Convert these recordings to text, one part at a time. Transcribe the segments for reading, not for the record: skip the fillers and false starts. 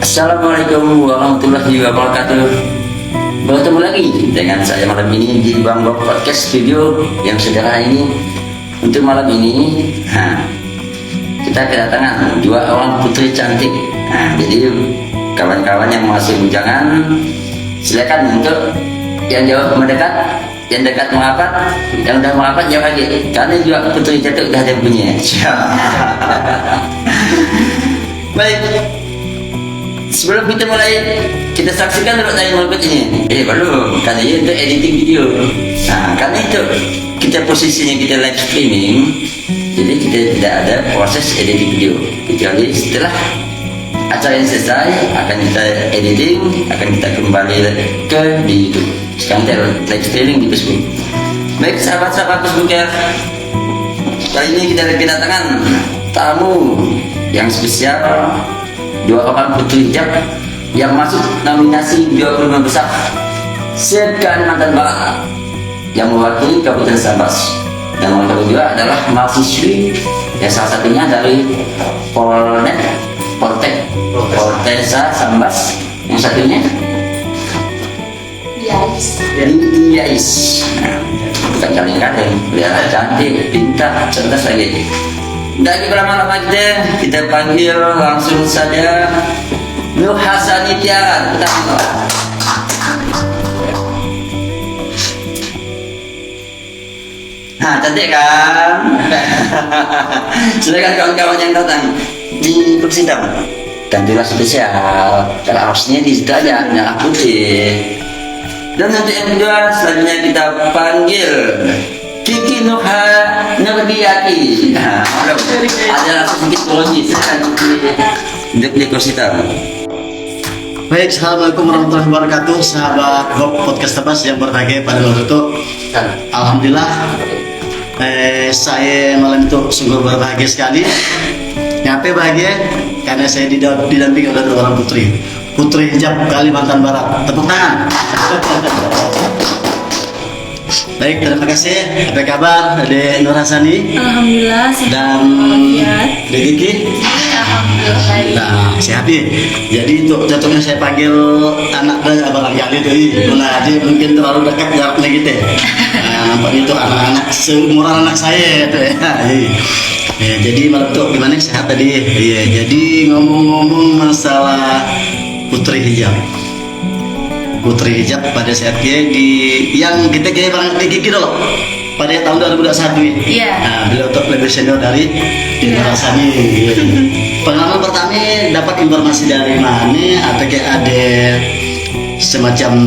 Assalamualaikum warahmatullahi wabarakatuh. Bertemu lagi dengan saya malam ini di Bang Bob Podcast Studio yang sederhana ini. Untuk malam ini, kita kedatangan dua orang putri cantik. Jadi kawan-kawan yang masih bujangan, silakan untuk yang jauh mendekat, yang dekat merapat, yang udah merapat jauh lagi. Karena juga putri cantik udah ada punya. Baik. Sebelum kita mulai, kita saksikan dulu tayangan berikut ini. Belum, karena itu editing video. Karena itu kita posisinya kita live streaming, jadi kita tidak ada proses editing video. Kecuali setelah acara yang selesai, akan kita editing, akan kita kembali ke di YouTube. Sekarang kita live streaming di Facebook. Baik sahabat-sahabat Facebooker, kali ini kita kedatangan tamu yang spesial. Dua orang putri hijab yang masuk nominasi 25 besar se-Kalimantan Barat yang mewakili Kabupaten Sambas, dan mereka berdua adalah mahasiswi yang salah satunya dari Poltesa Sambas, yang satunya IAIS. Bukan kaleng-kaleng, lihat cantik, pintar, cerdas lagi. Lagi berlama-lama kita panggil langsung saja Nur Hasani Tiara. Cantik kan? Silakan kawan-kawan yang datang di kursi hitam. Dan juga spesial, kalau harusnya di situ aja, merah putih. Dan untuk yang kedua, selanjutnya kita panggil Kiki Nurbiati. Ada sedikit kronis untuk di kursi hitam. Baik, assalamualaikum warahmatullahi wabarakatuh, sahabat Bob Podcast Tebas yang berbahagia pada waktu itu. Alhamdulillah, saya malam itu sungguh berbahagia sekali. Kenapa bahagia? Karena saya didampingi oleh dua orang putri hijab Kalimantan Barat. Tepuk tangan. Baik, terima kasih. Apa kabar Adek Nur Hasani? Alhamdulillah sehat. Dan Dek Kiki? Alhamdulillah. Nah, sehat nih. Jadi itu cocoknya saya panggil anak dan abang kali itu. Nah, dia mungkin terlalu dekat jaraknya gitu. Nampaknya itu anak-anak seumuran anak saya itu ya. Jadi malam itu gimana, sehat tadi? Iya. Jadi ngomong-ngomong masalah putri hijab pada saat yang kita kayak Bang Kiki dulu pada tahun 2021 ini. Iya. Beliau tuh lebih senior dari Nur Hasani. Pengalaman pertama dapat informasi dari mana, atau kayak ada semacam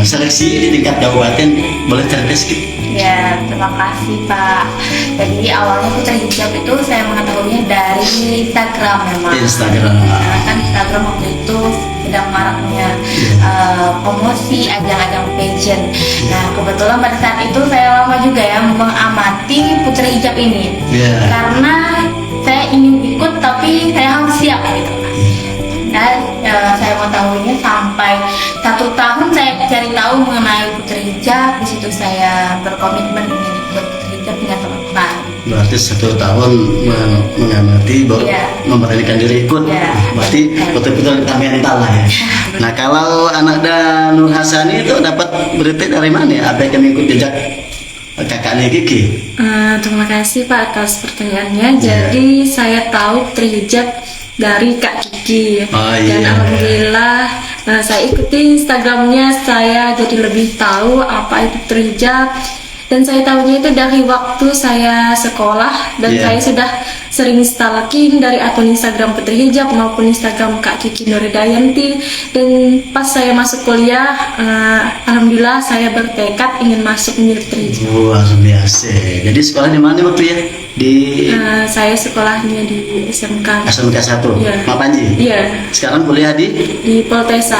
seleksi di tingkat kabupaten, boleh cerita sedikit? Ya, terima kasih Pak. Jadi awalnya putri hijab itu saya mengetahuinya dari Instagram memang. Instagram. Kan Instagram waktu itu sedang maraknya promosi ajang-ajang pageant. Nah, kebetulan pada saat itu saya lama juga ya mengamati putri hijab ini. Karena saya ingin ikut tapi saya harus siap gitu. Dan saya mengetahuinya sampai 1 tahun saya cari tahu mengenai putri hijab. Di situ saya berkomitmen ingin ikut putri hijab hingga selesai. Berarti 1 tahun mengamati baru memberanikan diri ikut. Berarti betul-betul kita mental lah ya. Nah, kalau anak dan Nur Hasani itu dapat berita dari mana ya? Apa yang ikut jejak kakaknya Kiki? Terima kasih Pak atas pertanyaannya. Jadi saya tahu putri hijab dari Kak Kiki. Dan alhamdulillah saya ikuti Instagramnya, saya jadi lebih tahu apa itu putri hijab. Dan saya tahunya itu dari waktu saya sekolah, dan saya sudah sering stalking dari akun Instagram Putri Hijab maupun Instagram Kak Kiki Nuridayanti. Dan pas saya masuk kuliah, alhamdulillah saya bertekad ingin masuk menjadi Putri Hijab. Luar biasa. Jadi sekolah di mana waktu ya? Saya sekolahnya di SMK 1. Mapanji? Iya. Sekarang kuliah di Poltesa.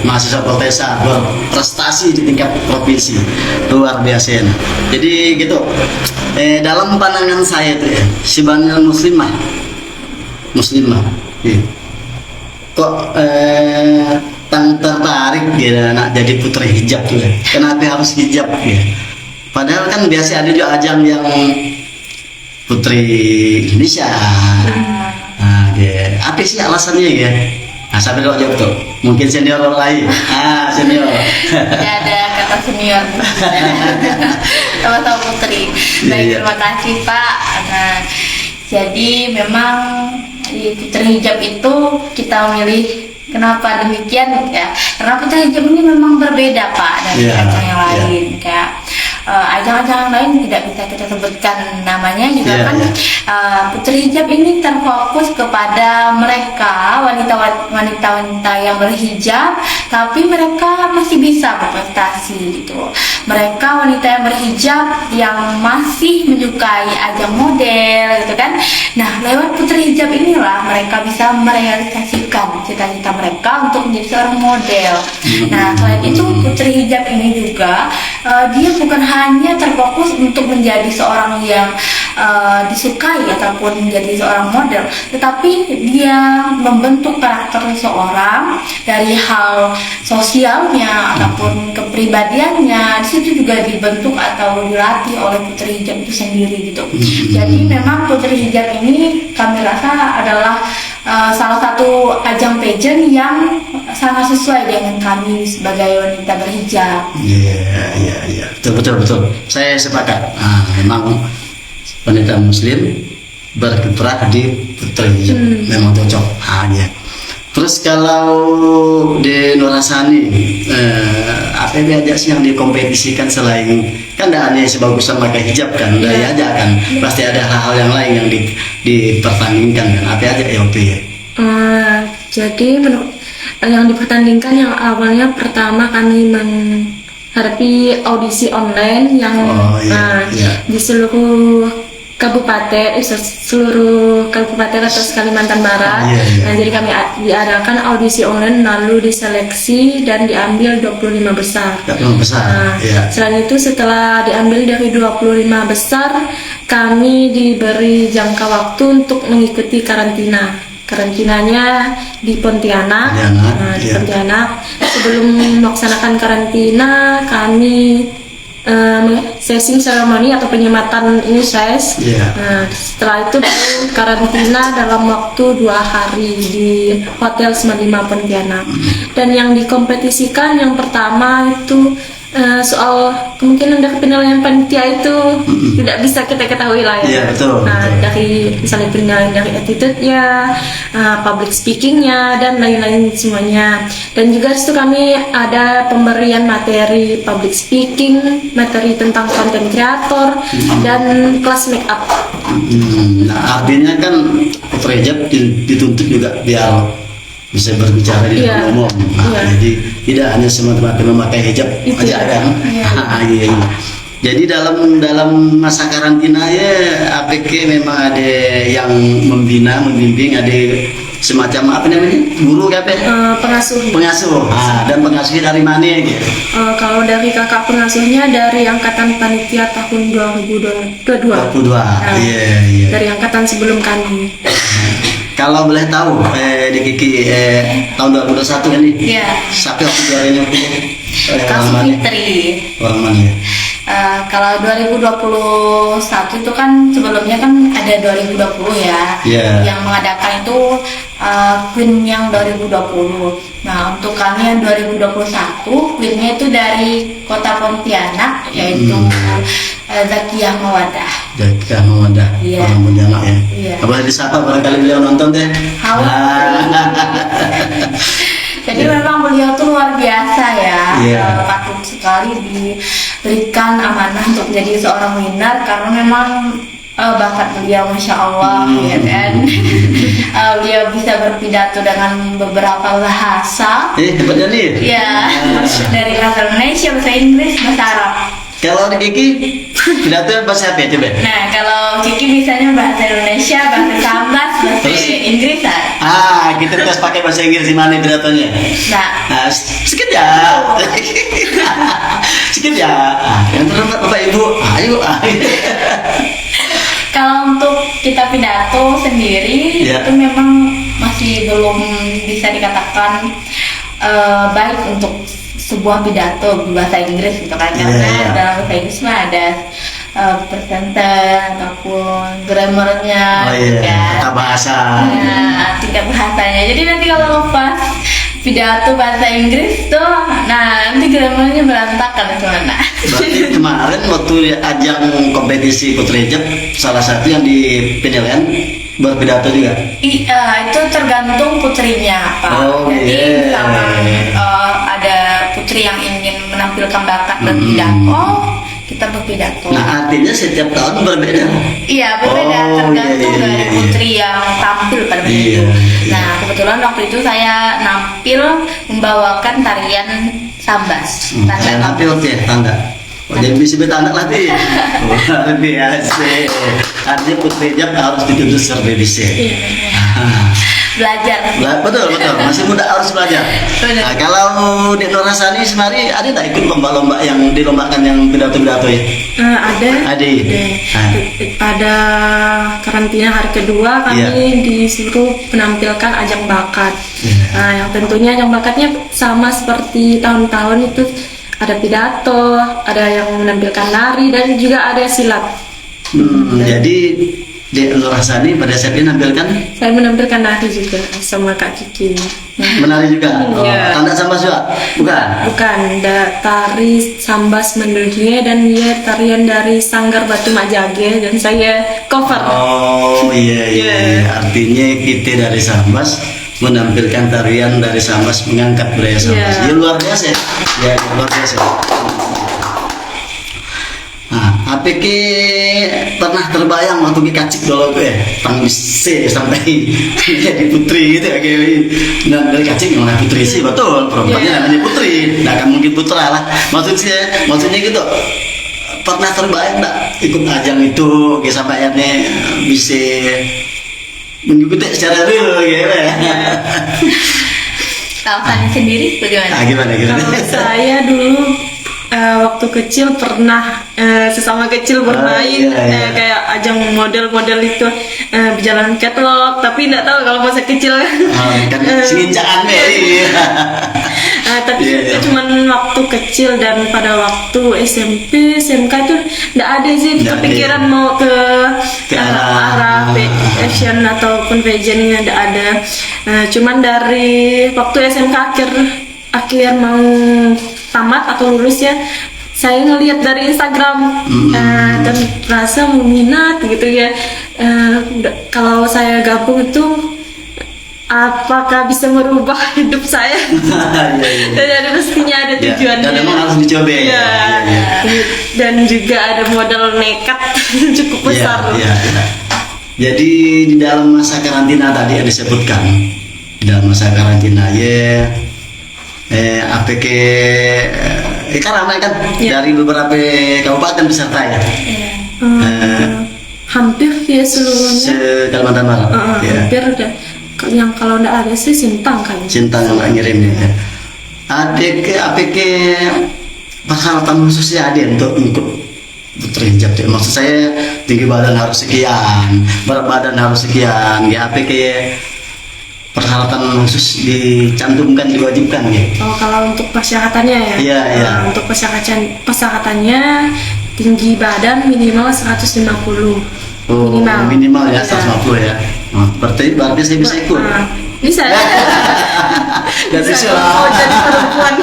Mahasiswa Poltesa berprestasi di tingkat provinsi. Luar biasa. Jadi gitu. Dalam pandangan saya tuh ya, si Banil muslimah. Kok tertarik dia nak jadi putri hijab tuh ya? Kenapa harus hijab ya? Padahal kan biasa ada juga ajang yang Putri Indonesia. Nah, dia Apa sih alasannya ya? Nah, sampai kalau jawab tuh, mungkin senior lain. Senior. Tidak ada kata senior. Sama-sama Putri. Baik, terima kasih Pak. Nah, jadi memang di Putri Hijab itu kita memilih. Kenapa demikian ya? Karena Putri Hijab ini memang berbeda Pak dari ajang yang lain. Kayak ajang-ajang lain tidak bisa kita sebutkan namanya juga kan. Putri Hijab ini terfokus kepada mereka wanita-wanita yang berhijab, tapi mereka masih bisa berprestasi gitu. Mereka wanita yang berhijab yang masih menyukai ajang model gitu kan. Nah, lewat Putri Hijab inilah mereka bisa merealisasikan cita-cita mereka untuk menjadi seorang model. Nah, selain itu Putri Hijab ini juga dia bukan hanya terfokus untuk menjadi seorang yang disukai ataupun menjadi seorang model, tetapi dia membentuk karakter seseorang dari hal sosialnya ataupun kepribadiannya. Di situ juga dibentuk atau dilatih oleh Putri Hijab itu sendiri gitu. Jadi memang Putri Hijab ini kami rasa adalah salah satu ajang pageant yang sangat sesuai dengan kami sebagai wanita berhijab. Iya, betul. Saya sepakat. Memang wanita Muslim berkiprah di Putri Hijab memang cocok. Terus kalau di Nurhasani, apa yang diajak sih yang dikompetisikan selain kan tidak hanya sebagus sama pakai hijab kan, udah diajak kan, pasti ada hal-hal yang lain yang dipertandingkan kan, apa aja ya waktu ya? Jadi yang dipertandingkan yang awalnya pertama kami menghadapi audisi online yang di seluruh kabupaten atas Kalimantan Barat. Nah, jadi kami diadakan audisi online lalu diseleksi dan diambil 25 besar. Selain itu setelah diambil dari 25 besar, kami diberi jangka waktu untuk mengikuti karantina. Karantinanya di Pontianak. Pontianak. Sebelum melaksanakan karantina, kami sesi seremoni atau penyematan ini setelah itu karantina dalam waktu 2 hari di Hotel 95 Pontianak. Dan yang dikompetisikan yang pertama itu soal kemungkinan dari penilaian panitia itu tidak bisa kita ketahui lah ya. Betul. Dari misalnya penilaian dari attitude-nya, public speaking-nya dan lain-lain semuanya. Dan juga di situ kami ada pemberian materi public speaking, materi tentang content creator dan kelas make up. Nah, artinya kan Putri Hijab dituntut juga biar bisa berbicara di depan umum. Jadi tidak hanya semata-mata memakai hijab aja kan. Jadi dalam masa karantina ya APK memang ada yang membimbing, ada semacam apa namanya, guru pengasuh. Dan pengasuhnya dari mana gitu? Kalau dari kakak pengasuhnya dari angkatan panitia tahun 2022. Dari angkatan sebelum kami. Kalau boleh tahu, di Kiki tahun 2021 kan nih? Siapa waktu juaranya? Kasih Fitri. Orang mana ya? Kalau 2021 itu kan sebelumnya kan ada 2020 ya. Yang mengadakan itu Queen yang 2020. Nah, untuk kami yang 2021 Queennya itu dari Kota Pontianak, yaitu Zakiyah Mawadah. Orang Pontianak ya. Boleh disapa barangkali beliau nonton deh. Halo. Jadi memang beliau tuh luar biasa ya. Patut sekali diberikan amanah untuk menjadi seorang winner karena memang bakat beliau Masya Allah ya kan. Beliau bisa berpidato dengan beberapa bahasa. Hebatnya nih. Dari bahasa Indonesia, bahasa Inggris, bahasa Arab. Kalau di Kiki pidato bahasa apa coba? Nah, kalau Kiki bisanya bahasa Indonesia, bahasa Sambas, bahasa Inggris kita terus pakai bahasa Inggris di mana pidatonya? Nah, sedikit ya. Yang terus Bapak Ibu, ayo. Kalau untuk kita pidato sendiri itu memang masih belum bisa dikatakan baik untuk sebuah pidato bahasa Inggris gitu kan, karena dalam bahasa Inggris mah ada presenter ataupun grammarnya, kata bahasa, tingkat katanya. Jadi nanti kalau pas pidato bahasa Inggris tuh, nah nanti grammarnya berantakan gimana? Berarti kemarin waktu ajang kompetisi Putri Jep, salah satu yang di PDLN berpidato juga. Iya, itu tergantung putrinya Pak. Oh, Jadi iya. kalau ada putri yang ingin menampilkan bakat berpidato, kita berpidato. Nah, artinya setiap tahun berbeda. Iya berbeda, Oh, tergantung iya, iya, dari iya. putri yang tampil pada waktu Iya, itu. iya. Nah kebetulan waktu itu saya nampil membawakan tarian Sambas. Saya tampil waktu ya, tanda. Oh, jadi bisa bertanda lagi. Luar biasa. Artinya Putri Jep harus dituntut secara bisa. Belajar. Betul, masih muda harus belajar. Benar. Nah, kalau di Nurhasani semari ada tak ikut lomba-lomba yang dilombakan yang pidato-pidato ya? Ada. Ada. Ah. Pada karantina hari kedua kami Iya. disuruh menampilkan ajang bakat. Iya. Nah, yang tentunya ajang bakatnya sama seperti tahun-tahun itu, ada pidato, ada yang menampilkan nari dan juga ada silat. Jadi di Nurhasani pada saat ini menampilkan Saya menampilkan nari juga sama Kak Kiki. menari juga. Oh, Iya. tanda sama juga? Bukan. Bukan, ada tari Sambas Mendunia dan dia tarian dari Sanggar Batu Majage dan saya cover. Oh iya. Iya. Artinya kita dari Sambas menampilkan tarian dari Sambas, mengangkat budaya Sambas. Iya. Ya luar biasa. Ya luar biasa. Nah, APK pernah terbayang waktu kacik dulu tuh ya, tang bisa sampai jadi putri gitu ya kayak. Nah, dari kacik mana putri sih, betul. Perempuannya Iya. namanya putri. Nah, kan mungkin putra lah. Maksudnya gitu. Pernah terbayang nggak ikut ajang itu kayak sampai akhirnya bisa mengikuti secara real gitu ya. Kalau Fanny sendiri bagaimana? Nah, gimana? Kalau saya dulu waktu kecil pernah sesama kecil bermain iya. kayak ajang model-model itu berjalan catwalk, tapi nggak tahu kalau masa kecil Kan singincakan deh. tapi Iya, itu iya. cuman waktu kecil, dan pada waktu SMP SMK itu nggak ada sih Nggak kepikiran ada. mau ke arah- fashion ataupun fashionnya nggak ada. Cuman dari waktu SMK akhir mau tamat atau lulus ya, saya ngelihat dari Instagram dan rasa minat gitu ya. Kalau saya gabung itu apakah bisa merubah hidup saya? Iya. Dan ada pastinya ada Ya, tujuannya. dan memang harus dicoba ya. Iya. Iya. Dan juga ada modal nekat cukup besar. Iya. Jadi di dalam masa karantina tadi yang disebutkan, di dalam masa karantina ya, APK kan ramai kan Iya. dari beberapa kabupaten peserta ya, Hampir ya seluruhnya. se Kalimantan Barat. Ya. Hampir udah. Yang kalau nggak ada sih Sintang kan. Cinta yang ngirimnya. Ya. APK persyaratan khususnya ada untuk ikut Putri Jep. Maksud saya tinggi badan harus sekian, berat badan harus sekian. Ya APK persyaratan khusus dicantumkan, diwajibkan gitu. Oh, kalau untuk persyaраtannya ya? Iya, iya. Untuk persyaratannya tinggi badan minimal 150. Oh, minimal ya 150 ya. Nah, berarti saya bisa ikut. Bisa. Dan bisa Oh, lah. jadi perempuan.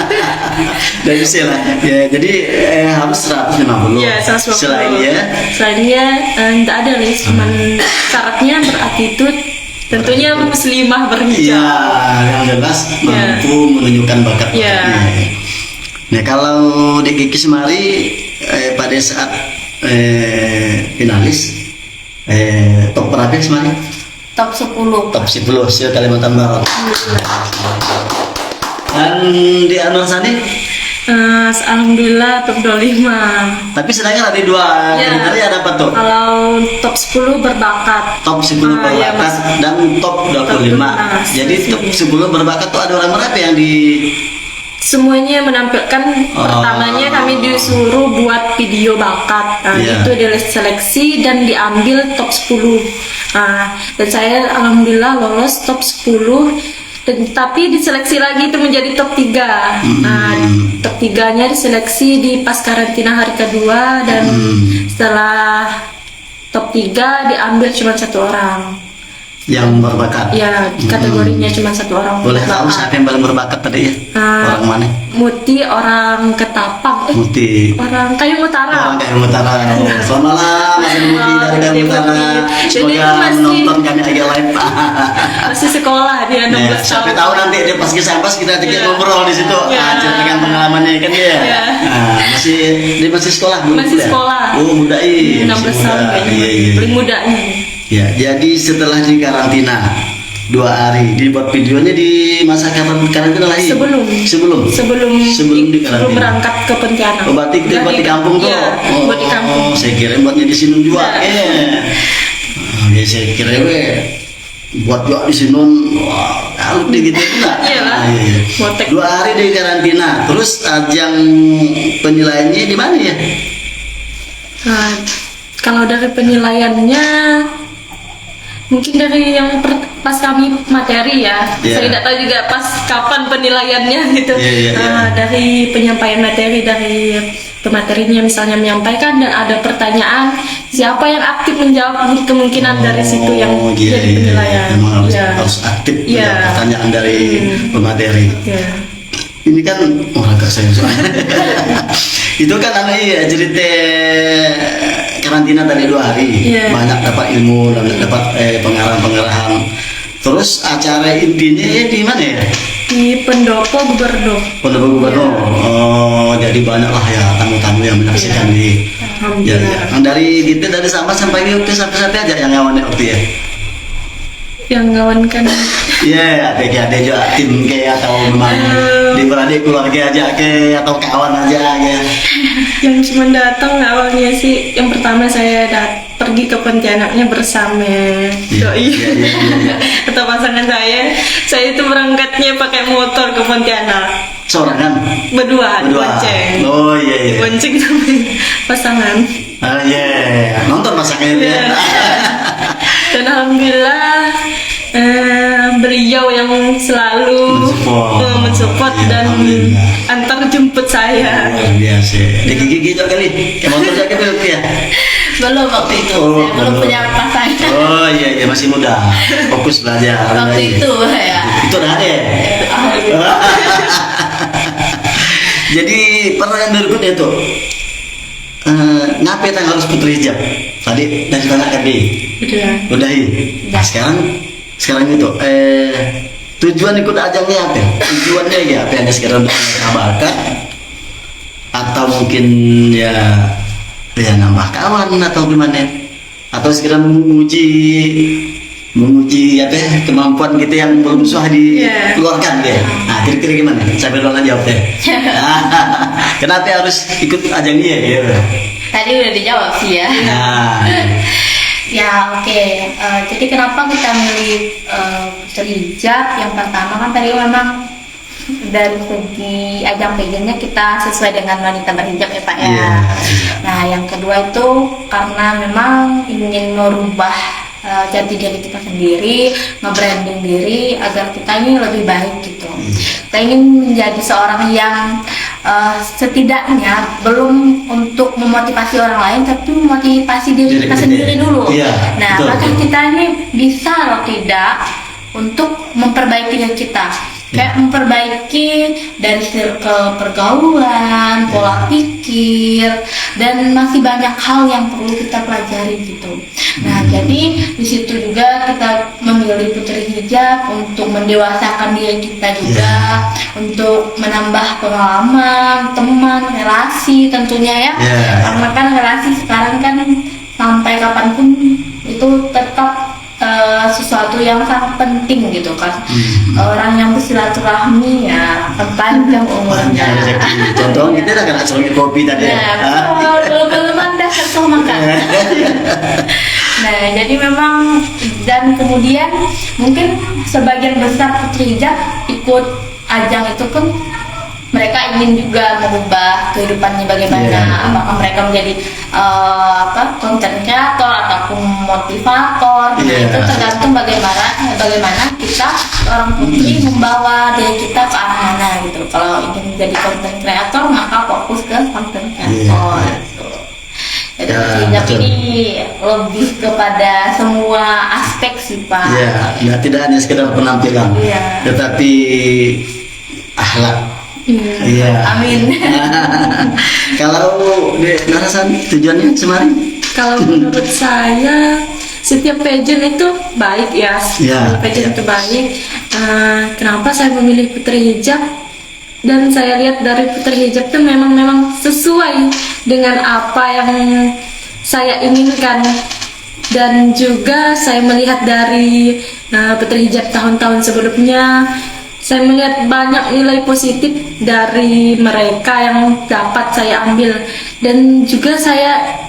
Dan bisa lah. Ya, jadi harus 150. Iya, 150. Selainnya Selainnya nggak ada nih, cuman syaratnya berattitude, tentunya muslimah berhijab. iya, yang jelas mampu menunjukkan bakatnya. Iya. Nah, kalau di Kiki Semari pada saat finalis top berapa Semari? Top 10. Top 10 se Kalimantan Barat. Dan di Nurhasani Alhamdulillah top 25. tapi sedangkan ada dua Iya. kriteria, ada apa tuh? Kalau top 10 berbakat. Top 10 Iya, berbakat Mas. dan top 25. Top 25. Jadi top 10 berbakat tuh ada orang berapa yang di Semuanya menampilkan. Pertamanya kami disuruh buat video bakat. Nah, Iya. itu diseleksi dan diambil top 10. Nah, dan saya alhamdulillah lolos top 10. Tapi diseleksi lagi itu menjadi top 3. Nah, top 3-nya diseleksi di pas karantina hari kedua, dan setelah top 3 diambil cuma 1 orang. Yang berbakat. Ya, kategorinya cuma satu orang. Boleh tahu siapa yang paling berbakat tadi ya? Orang mana? Muti, orang Ketapang. Muti. Orang Kayung Utara. Orang Kayung Utara. Selamat malam, Mas Muti dari Kayung Utara. Jadi Semoga masih- menonton kami agak live. Masih sekolah dia 16 Sampai tahun. tahu nanti dia pas kesampas kita ajak Iya. ngobrol di situ. Iya. Ceritakan pengalamannya kan dia. Iya. Dia masih sekolah belum? Masih kuliah? sekolah. Oh, muda 16 tahun kayaknya. Iya, iya. Paling mudanya. Ya, jadi setelah di karantina 2 hari, dibuat videonya di masa karantina lagi. Sebelum di karantina. Sebelum berangkat ke Pontianak. Oh, berarti kita buat di kampung tuh. Iya, buat di kampung. Saya kira buatnya di sini juga. Iya. Ya, saya kira buat juga di sini. Wah, kalau gitu enggak. Iya lah. Iya. Motek. 2 hari di karantina. Terus ajang penilaiannya di mana ya? Nah, kalau dari penilaiannya mungkin dari yang pas kami materi ya. Iya. Saya tidak tahu juga pas kapan penilaiannya gitu. Iya. Dari penyampaian materi dari pematerinya misalnya menyampaikan dan ada pertanyaan, siapa yang aktif menjawab kemungkinan dari situ yang iya, jadi penilaian. Memang Iya. harus aktif Iya. menjawab pertanyaan dari pemateri. Iya. Ini kan agak saya soalnya. Itu kan cerita karantina tadi 2 hari. Iya. Banyak dapat ilmu dan dapat pengarahan-pengarahan. Terus acara intinya ya di mana ya? Di Pendopo Gubernur. Pendopo Gubernur. Oh, jadi banyak lah ya tamu-tamu yang menyaksikan di. Ya, Alhamdulillah. ya. Dari gitu dari Sambas sampai ke sampai aja yang ngawannya waktu ya. Yang ngawan kan Iya, ada juga tim kayak atau memang di beradik keluarga aja ke atau kawan aja kayak. yang cuma datang awalnya sih. Yang pertama saya pergi ke Pontianaknya bersama doi Iya. atau pasangan saya itu berangkatnya pakai motor ke Pontianak Seorang kan? berdua Berdua. bonceng. Oh iya. Bonceng sama pasangan. Ah iya. Nonton pasangannya Iya. ya. Dan alhamdulillah beliau yang selalu mensupport Iya, dan alhamdulillah. antar jemput saya. Luar biasa. Di gigi gitu kali. Kayak motor aja belum ya? Belum waktu itu, Oh, saya belum belum. punya pasangan. Oh iya masih muda. Fokus belajar. Waktu itu ya. Itu udah ada ya? Jadi pertanyaan berikutnya tuh, ngapain yang harus putri hijab? Tadi dari tanya tadi, udahi. Nah, sekarang itu, tujuan ikut ajangnya apa? Tujuannya ya apa yang sekarang udah kabarkan? Atau mungkin ya nambah kawan atau gimana? Atau sekarang menguji apa ya, kemampuan kita yang belum susah dikeluarkan ya. Nah, kira-kira gimana? Sambil lo jawab deh. Kenapa harus ikut ajang ini ya? Tadi udah dijawab sih ya. Nah, Ya oke. Jadi kenapa kita milih putri hijab? Yang pertama kan tadi memang dari segi ajang pageantnya kita sesuai dengan wanita berhijab ya Pak ya. Iya. Nah yang kedua itu karena memang ingin merubah jati diri kita sendiri, nge-branding diri agar kita ini lebih baik gitu. Kita ingin menjadi seorang yang setidaknya belum untuk memotivasi orang lain, tapi memotivasi diri kita sendiri dulu. Iya, Nah, betul. maka kita ini bisa loh tidak untuk memperbaiki diri kita. Kayak memperbaiki dari circle pergaulan, pola pikir, dan masih banyak hal yang perlu kita pelajari gitu. Nah, jadi di situ juga kita memilih putri hijab untuk mendewasakan diri kita juga, untuk menambah pengalaman, teman, relasi tentunya ya. Karena kan relasi sekarang kan sampai kapanpun itu tetap sesuatu yang sangat penting gitu kan. Orang yang bersilaturahmi ya terpanjang umurnya. Contoh kita udah kena selingin kopi tadi. Nah, belum anda kesel makan. Nah, jadi memang dan kemudian mungkin sebagian besar putri hijab ikut ajang itu kan mereka ingin juga merubah kehidupannya bagaimana, apakah mereka menjadi konten kreator ataupun motivator. Nah, itu tergantung bagaimana kita orang putri membawa diri kita ke arah mana gitu. Kalau ingin menjadi konten kreator maka fokus ke konten kreator. Gitu. Jadi Ya, putri hijab betul. ini lebih kepada semua aspek sih Pak. Ya, tidak hanya sekedar penampilan, Iya. tetapi akhlak. Iya. Iya. Amin. Kalau di Narasan tujuannya kemarin? Kalau menurut saya setiap pageant itu baik ya. Iya, Pageant iya. itu baik. Kenapa saya memilih putri hijab? Dan saya lihat dari putri hijab itu memang sesuai dengan apa yang saya inginkan. Dan juga saya melihat dari putri hijab tahun-tahun sebelumnya, saya melihat banyak nilai positif dari mereka yang dapat saya ambil. Dan juga saya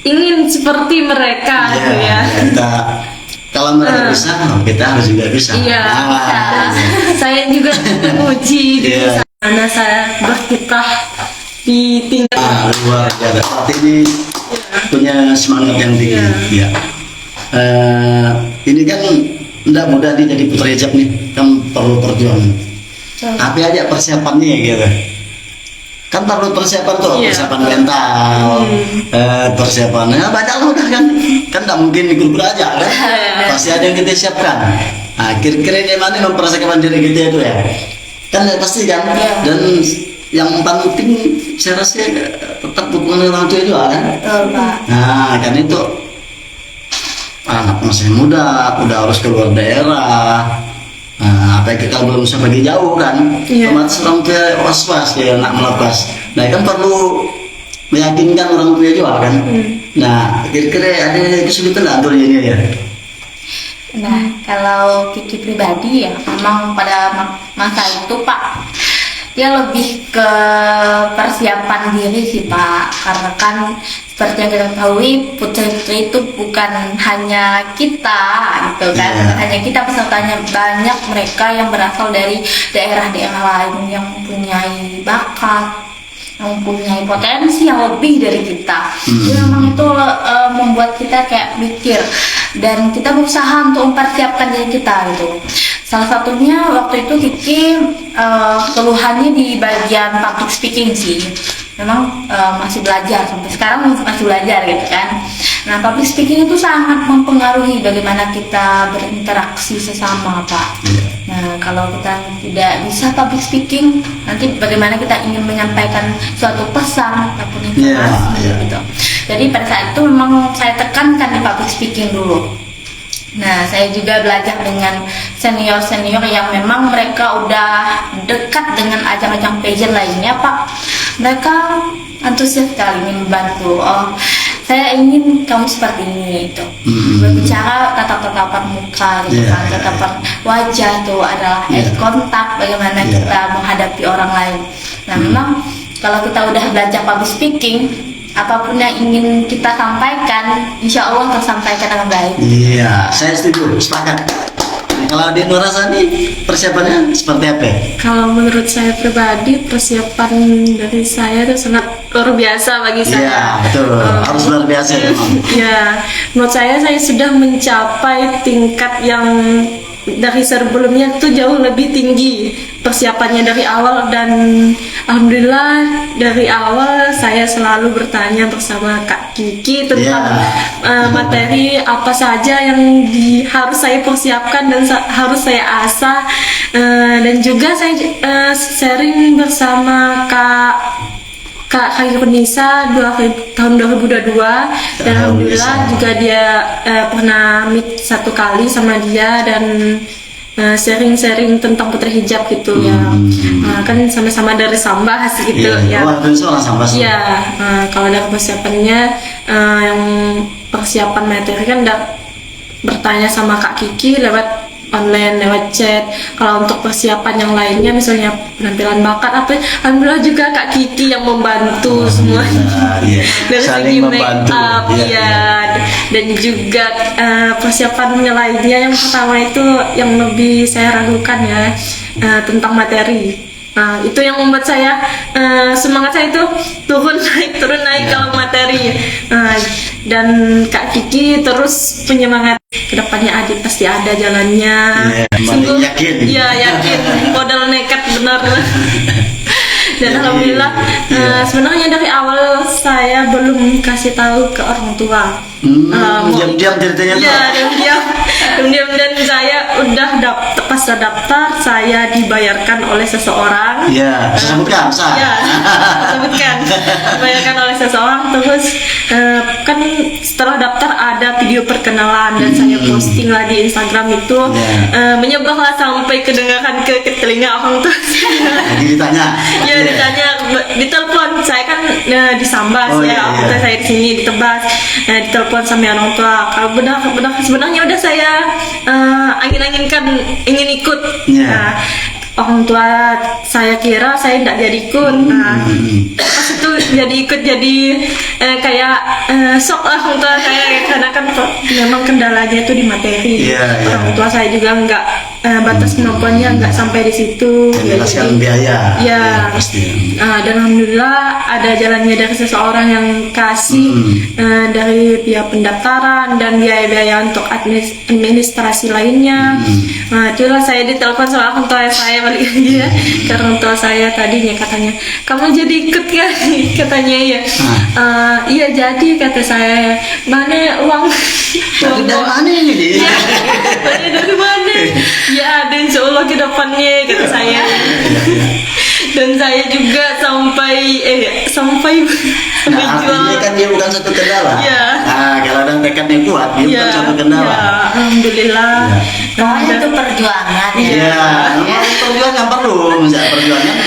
ingin seperti mereka gitu ya. Kita kalau mereka bisa, kita harus juga bisa. Iya, Ah, saya juga menguji di Iya. sana saya berkiprah di tingkat luar biasa. Berarti ini punya semangat yang tinggi. Ya. Ini kan tidak mudah nih jadi putri hijab nih, kan perlu perjuangan. Tapi aja persiapannya gitu. Kan perlu persiapan tuh, Iya. persiapan mental, persiapannya banyak lah udah kan tidak mungkin ikut aja kan, pasti ada yang kita siapkan. Nah, kira-kira gimana mempersiapkan diri kita itu ya, kan pasti kan, dan yang penting saya rasa tetap dukungan orang tua juga kan. Betul Pak. Nah, kan itu anak masih muda, udah harus keluar daerah. Nah, apalagi kalau belum bisa pergi jauh kan, Iya. otomatis orang tua was-was ya nak melepas. Nah, kan perlu meyakinkan orang tua juga kan. Nah, kira-kira ada kesulitan nggak tuh ini ya? Nah, kalau Kiki pribadi ya, memang pada masa itu Pak, dia lebih ke persiapan diri sih Pak, karena kan seperti yang kita ketahui putri-putri itu bukan hanya kita gitu kan, Iya. hanya kita pesertanya, banyak mereka yang berasal dari daerah-daerah lain yang mempunyai bakat, yang mempunyai potensi yang lebih dari kita. Jadi memang itu membuat kita kayak mikir dan kita berusaha untuk mempersiapkan diri kita gitu. Salah satunya waktu itu Kiki keluhannya di bagian public speaking sih. Memang masih belajar, sampai sekarang masih belajar gitu kan. Nah, public speaking itu sangat mempengaruhi bagaimana kita berinteraksi sesama Pak. Nah, kalau kita tidak bisa public speaking, nanti bagaimana kita ingin menyampaikan suatu pesan ataupun informasi Iya. gitu. Jadi pada saat itu memang saya tekankan di public speaking dulu. Nah, saya juga belajar dengan senior-senior yang memang mereka udah dekat dengan ajang-ajang pageant lainnya, Pak. Mereka antusias sekali ingin membantu. Oh, saya ingin kamu seperti ini, itu. Berbicara tatap-tatapan muka, gitu Iya, kan, iya, tatapan wajah itu adalah eye contact, bagaimana Iya. kita menghadapi orang lain. Nah, memang kalau kita udah belajar public speaking, apapun yang ingin kita sampaikan, insya Allah tersampaikan dengan baik. Iya, saya setuju, sepakat. Nah, kalau di Nurasani persiapannya seperti apa? Kalau menurut saya pribadi, persiapan dari saya itu sangat luar biasa bagi Iya, saya. betul. Harus luar biasa memang. Ya, menurut saya sudah mencapai tingkat yang dari sebelumnya itu jauh lebih tinggi persiapannya dari awal, dan alhamdulillah dari awal saya selalu bertanya bersama Kak Kiki tentang materi apa saja yang harus saya persiapkan dan harus saya asah, dan juga saya sharing bersama Kak Penisa tahun 2022, dan alhamdulillah juga dia pernah meet satu kali sama dia dan sharing-sharing tentang putri hijab gitu ya. Kan sama-sama dari Sambas gitu ya. Wah, itu orang Sambas. Iya, kalau dari persiapannya yang persiapan materi kan udah bertanya sama Kak Kiki lewat online, lewat chat. Kalau untuk persiapan yang lainnya misalnya penampilan bakat apa, alhamdulillah juga Kak Kiki yang membantu semuanya. Iya. Dari Saling segi make membantu. up Iya, dan juga persiapan lainnya yang pertama itu yang lebih saya ragukan ya, tentang materi. Nah, itu yang membuat saya semangat saya itu turun naik kalau materi. Dan Kak Kiki terus penyemangat kedepannya, Adit pasti ada jalannya. Iya, Sungguh, yakin. Iya, yakin, modal nekat benar. Dan alhamdulillah sebenarnya dari awal saya belum kasih tahu ke orang tua. Diam-diam ceritanya tuh. Ya, diam-diam dan saya udah pas daftar saya dibayarkan oleh seseorang. Iya, bisa sebutkan, bisa. Ya, sebutkan dibayarkan oleh seseorang. Terus kan setelah daftar ada video perkenalan dan saya posting lah di Instagram itu. Menyebarlah sampai kedengaran ke telinga orang tua saya. Jadi ditanya. Ya ditanya, ditelepon. Saya kan di Sambas orang tua saya di sini di Tebas. Ditelepon sama orang tua. Kalau benar sebenarnya udah saya angin-anginkan ingin ikut. Nah, orang tua saya kira saya tidak jadi ikut. Nah, pas itu jadi ikut kayak shock lah orang tua saya karena kan memang kendalanya itu di materi. Orang tua saya juga nggak batas kemampuannya nggak sampai di situ. Menjelaskan biaya. Ya, pasti. Dan alhamdulillah ada jalannya dari seseorang yang kasih dari biaya pendaftaran dan biaya-biaya untuk administrasi lainnya. Nah, itulah saya ditelepon sama orang tua saya balik lagi ya. Karena orang tua saya tadinya katanya, kamu jadi ikut kan? Katanya ya. Iya jadi kata saya. Mana uang? Dari mana ini? Dari mana? Ya ada insya Allah ke depannya kata saya. Dan saya juga sampai jual. Ini kan dia bukan satu kendala. Kalau ada tekadnya kuat, dia bukan satu kendala. Alhamdulillah. Pokoknya itu perjuangan. Perjuangan perlu, misalnya perjuangan.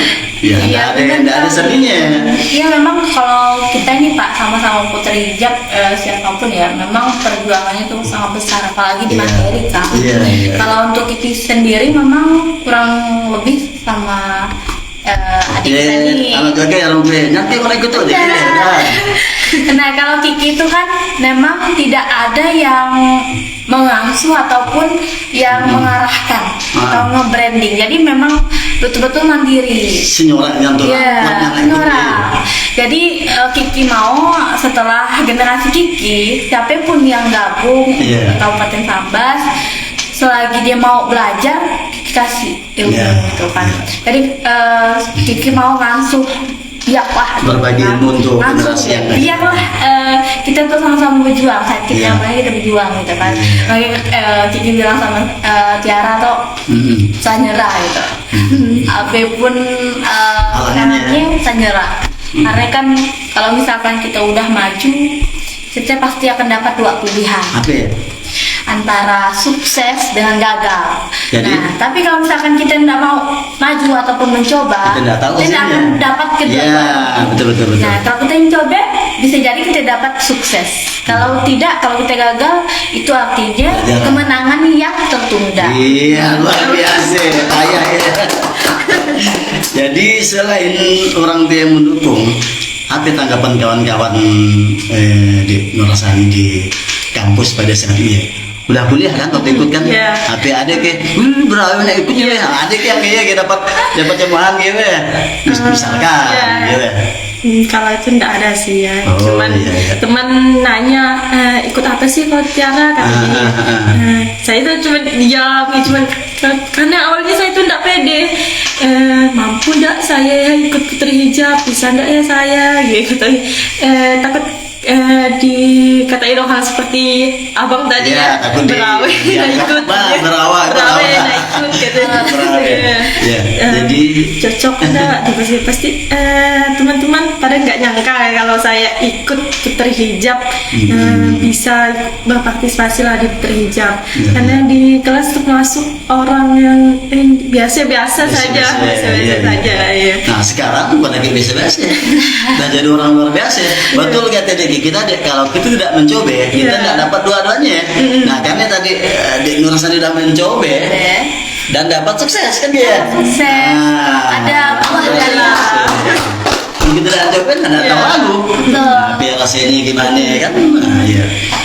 Tidak ada seninya. Iya memang kalau kita ini Pak sama-sama putri hijab siapapun ya, memang perjuangannya itu sangat besar apalagi di materi kan. Kalau untuk Kiki sendiri memang kurang lebih sama adik saya ini. Anak jaga ya nanti orang ikut tuh. Nah kalau Kiki itu kan memang tidak ada yang mengasuh ataupun yang mengarahkan atau nge-branding. Jadi memang betul-betul mandiri. Senyorak yang tuh. Senyorak. Jadi Kiki mau setelah generasi Kiki, siapapun yang gabung Kabupaten Sambas, selagi dia mau belajar, Kiki kasih ilmu gitu kan. Jadi Kiki mau ngasuh berbagi ilmu untuk generasi yang biarlah kita tuh sama-sama berjuang saat kita kita berjuang gitu kan. Makanya Kiki bilang sama Tiara tuh saya nyerah gitu. Apapun halangannya saya nyerah. Karena kan kalau misalkan kita udah maju, kita pasti akan dapat dua pilihan. Apa ya? Antara sukses dengan gagal. Jadi, tapi kalau misalkan kita tidak mau maju ataupun mencoba, kita tidak akan dapat keduanya. Betul. Nah, kalau kita mencoba, bisa jadi kita dapat sukses. Kalau tidak, kalau kita gagal, itu artinya kemenangan yang tertunda. Iya, luar biasa. Ayah ya. Jadi selain orang tua yang mendukung, apa tanggapan kawan-kawan di Nurasani di kampus pada saat ini? Udah kuliah kan waktu ikut kan? Tapi ada kayak berapa nak ikut ya? Ada kayak dapat jemaah gitu ya. Misalkan gitu. Kalau itu enggak ada sih ya. Teman nanya ikut apa sih kalau Tiara kata gini. Saya itu cuma diam, karena awalnya saya itu enggak pede. Mampu enggak saya ikut putri hijab, bisa enggak ya saya gitu. Takut dikatain hal seperti abang tadi berawai ikut gitu. Jadi cocok enggak pasti teman-teman pada nggak nyangka kalau saya ikut putri hijab bisa berpartisipasi lah di putri hijab karena di kelas termasuk orang yang biasa-biasa saja. Nah sekarang bukan lagi biasa-biasa dan jadi orang luar biasa. Betul kata kita kalau kita tidak mencoba kita tidak dapat dua-duanya. Nah karena tadi di Nurasani sudah mencoba dan dapat sukses kan dia. Sukses. Ada alhamdulillah. Kita tidak coba kan tidak tahu lagu. Tapi rasanya gimana kan?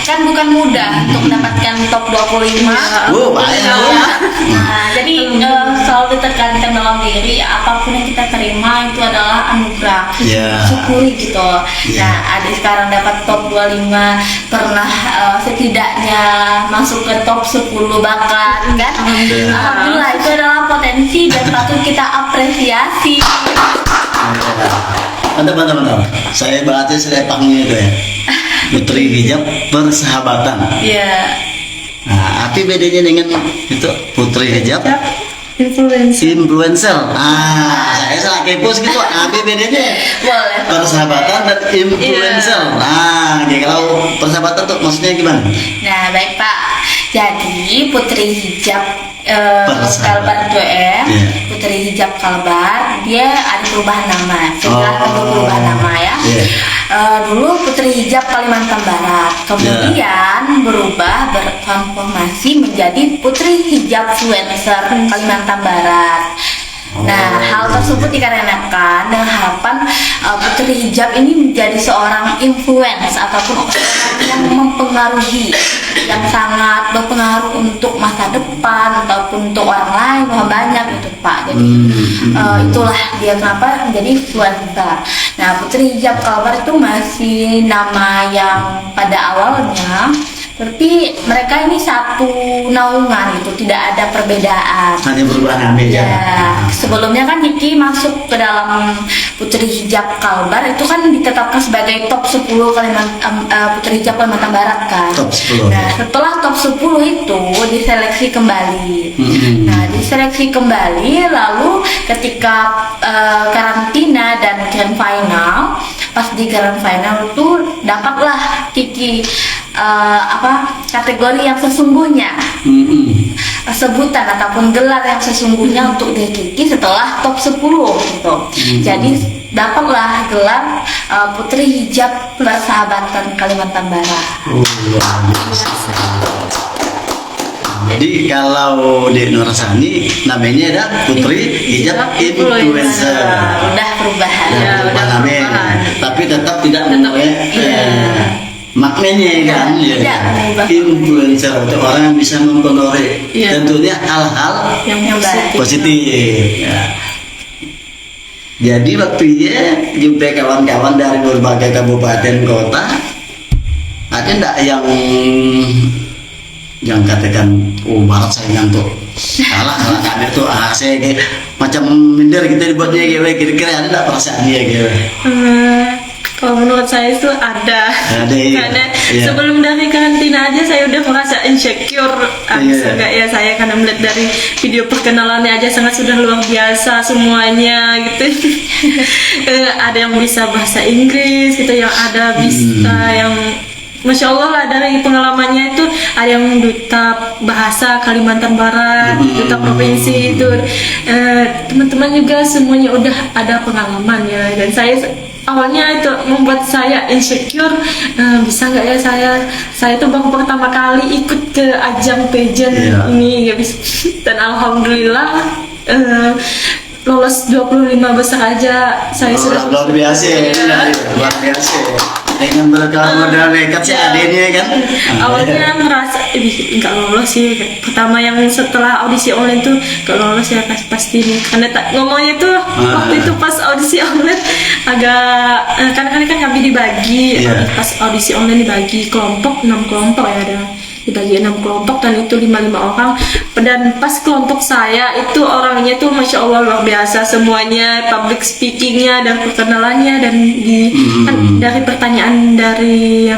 kan bukan mudah untuk mendapatkan top 25. Banyak. Nah, jadi selalu ditekankan dalam diri apapun yang kita terima itu adalah anugerah. Syukuri gitu. Nah, adik sekarang dapat top 25, pernah setidaknya masuk ke top 10 bakat kan? Alhamdulillah, itu adalah potensi dan patut kita apresiasi. Mantap. Saya baca selepaknya itu ya. Putri Hijab Persahabatan. Iya. Nah, apa bedanya dengan itu Putri Hijab influencer? Saya salah kepo gitu. Apa bedanya? Boleh. Persahabatan dan influencer. Kalau persahabatan tuh maksudnya gimana? Nah, baik Pak. Jadi Putri Hijab Kalbar itu Putri Hijab Kalbar, dia ada perubahan nama. Setelah perubahan nama ya. Dulu Putri Hijab Kalimantan Barat, kemudian berubah bertransformasi menjadi Putri Hijab Influencer Kalimantan Barat. Nah, hal tersebut dikarenakan dengan harapan Putri Hijab ini menjadi seorang influence ataupun orang yang mempengaruhi, yang sangat berpengaruh untuk masa depan ataupun untuk orang lain banyak gitu Pak. Jadi itulah dia kenapa menjadi influencer. Nah, Putri Hijab Kalbar itu masih nama yang pada awalnya, tapi mereka ini satu naungan gitu, tidak ada perbedaan. Hanya perubahan nama aja. Sebelumnya kan Niki masuk ke dalam Putri Hijab Kalbar itu kan ditetapkan sebagai top 10 Putri Hijab Kalimantan Barat kan. Top 10. Nah, setelah top 10 itu diseleksi kembali. Nah, diseleksi kembali lalu ketika karantina dan grand final, pas di grand final itu dapatlah Kiki kategori yang sesungguhnya, sebutan ataupun gelar yang sesungguhnya untuk Kiki setelah top 10 gitu. Jadi dapatlah gelar Putri Hijab Persahabatan Kalimantan Barat. Jadi kalau di Nurasani namanya ada Putri Hijab Influencer. Udah perubahan. Udah namanya. Tapi tetap tidak mengubah maknanya kan. Influencer itu orang yang bisa mempengaruhi tentunya hal-hal yang positif. Jadi waktunya jumpa kawan-kawan dari berbagai kabupaten kota, ada enggak yang katakan barat saya ngantuk kalah kami tuh saya kayak macam minder kita dibuatnya kira-kira ada enggak perasaannya gitu? Kalau menurut saya itu ada. Karena sebelum dari karantina aja saya udah merasa insecure. Enggak ya saya, karena melihat dari video perkenalannya aja sangat sudah luar biasa semuanya gitu. Ada yang bisa bahasa Inggris gitu, yang ada bisa yang Masya Allah lah, dari pengalamannya itu ada yang duta bahasa Kalimantan Barat, duta provinsi itu, teman-teman juga semuanya udah ada pengalaman ya. Dan saya awalnya itu membuat saya insecure, bisa nggak ya saya tuh baru pertama kali ikut ke ajang pageant ini nggak bisa. Dan alhamdulillah lolos 25 besar aja saya sudah luar biasa luar biasa dengan berkah modal nekat si adenya kan. Awalnya merasa nggak lolos sih, pertama yang setelah audisi online tuh nggak lolos ya pasti nih, karena ngomongnya tuh waktu itu pas audisi online agak kan kami dibagi pas audisi online dibagi kelompok 6 kelompok ya, ada dibagi 6 kelompok dan itu 5 orang, dan pas kelompok saya itu orangnya tuh Masya Allah luar biasa semuanya, public speakingnya dan perkenalannya, dan dari pertanyaan dari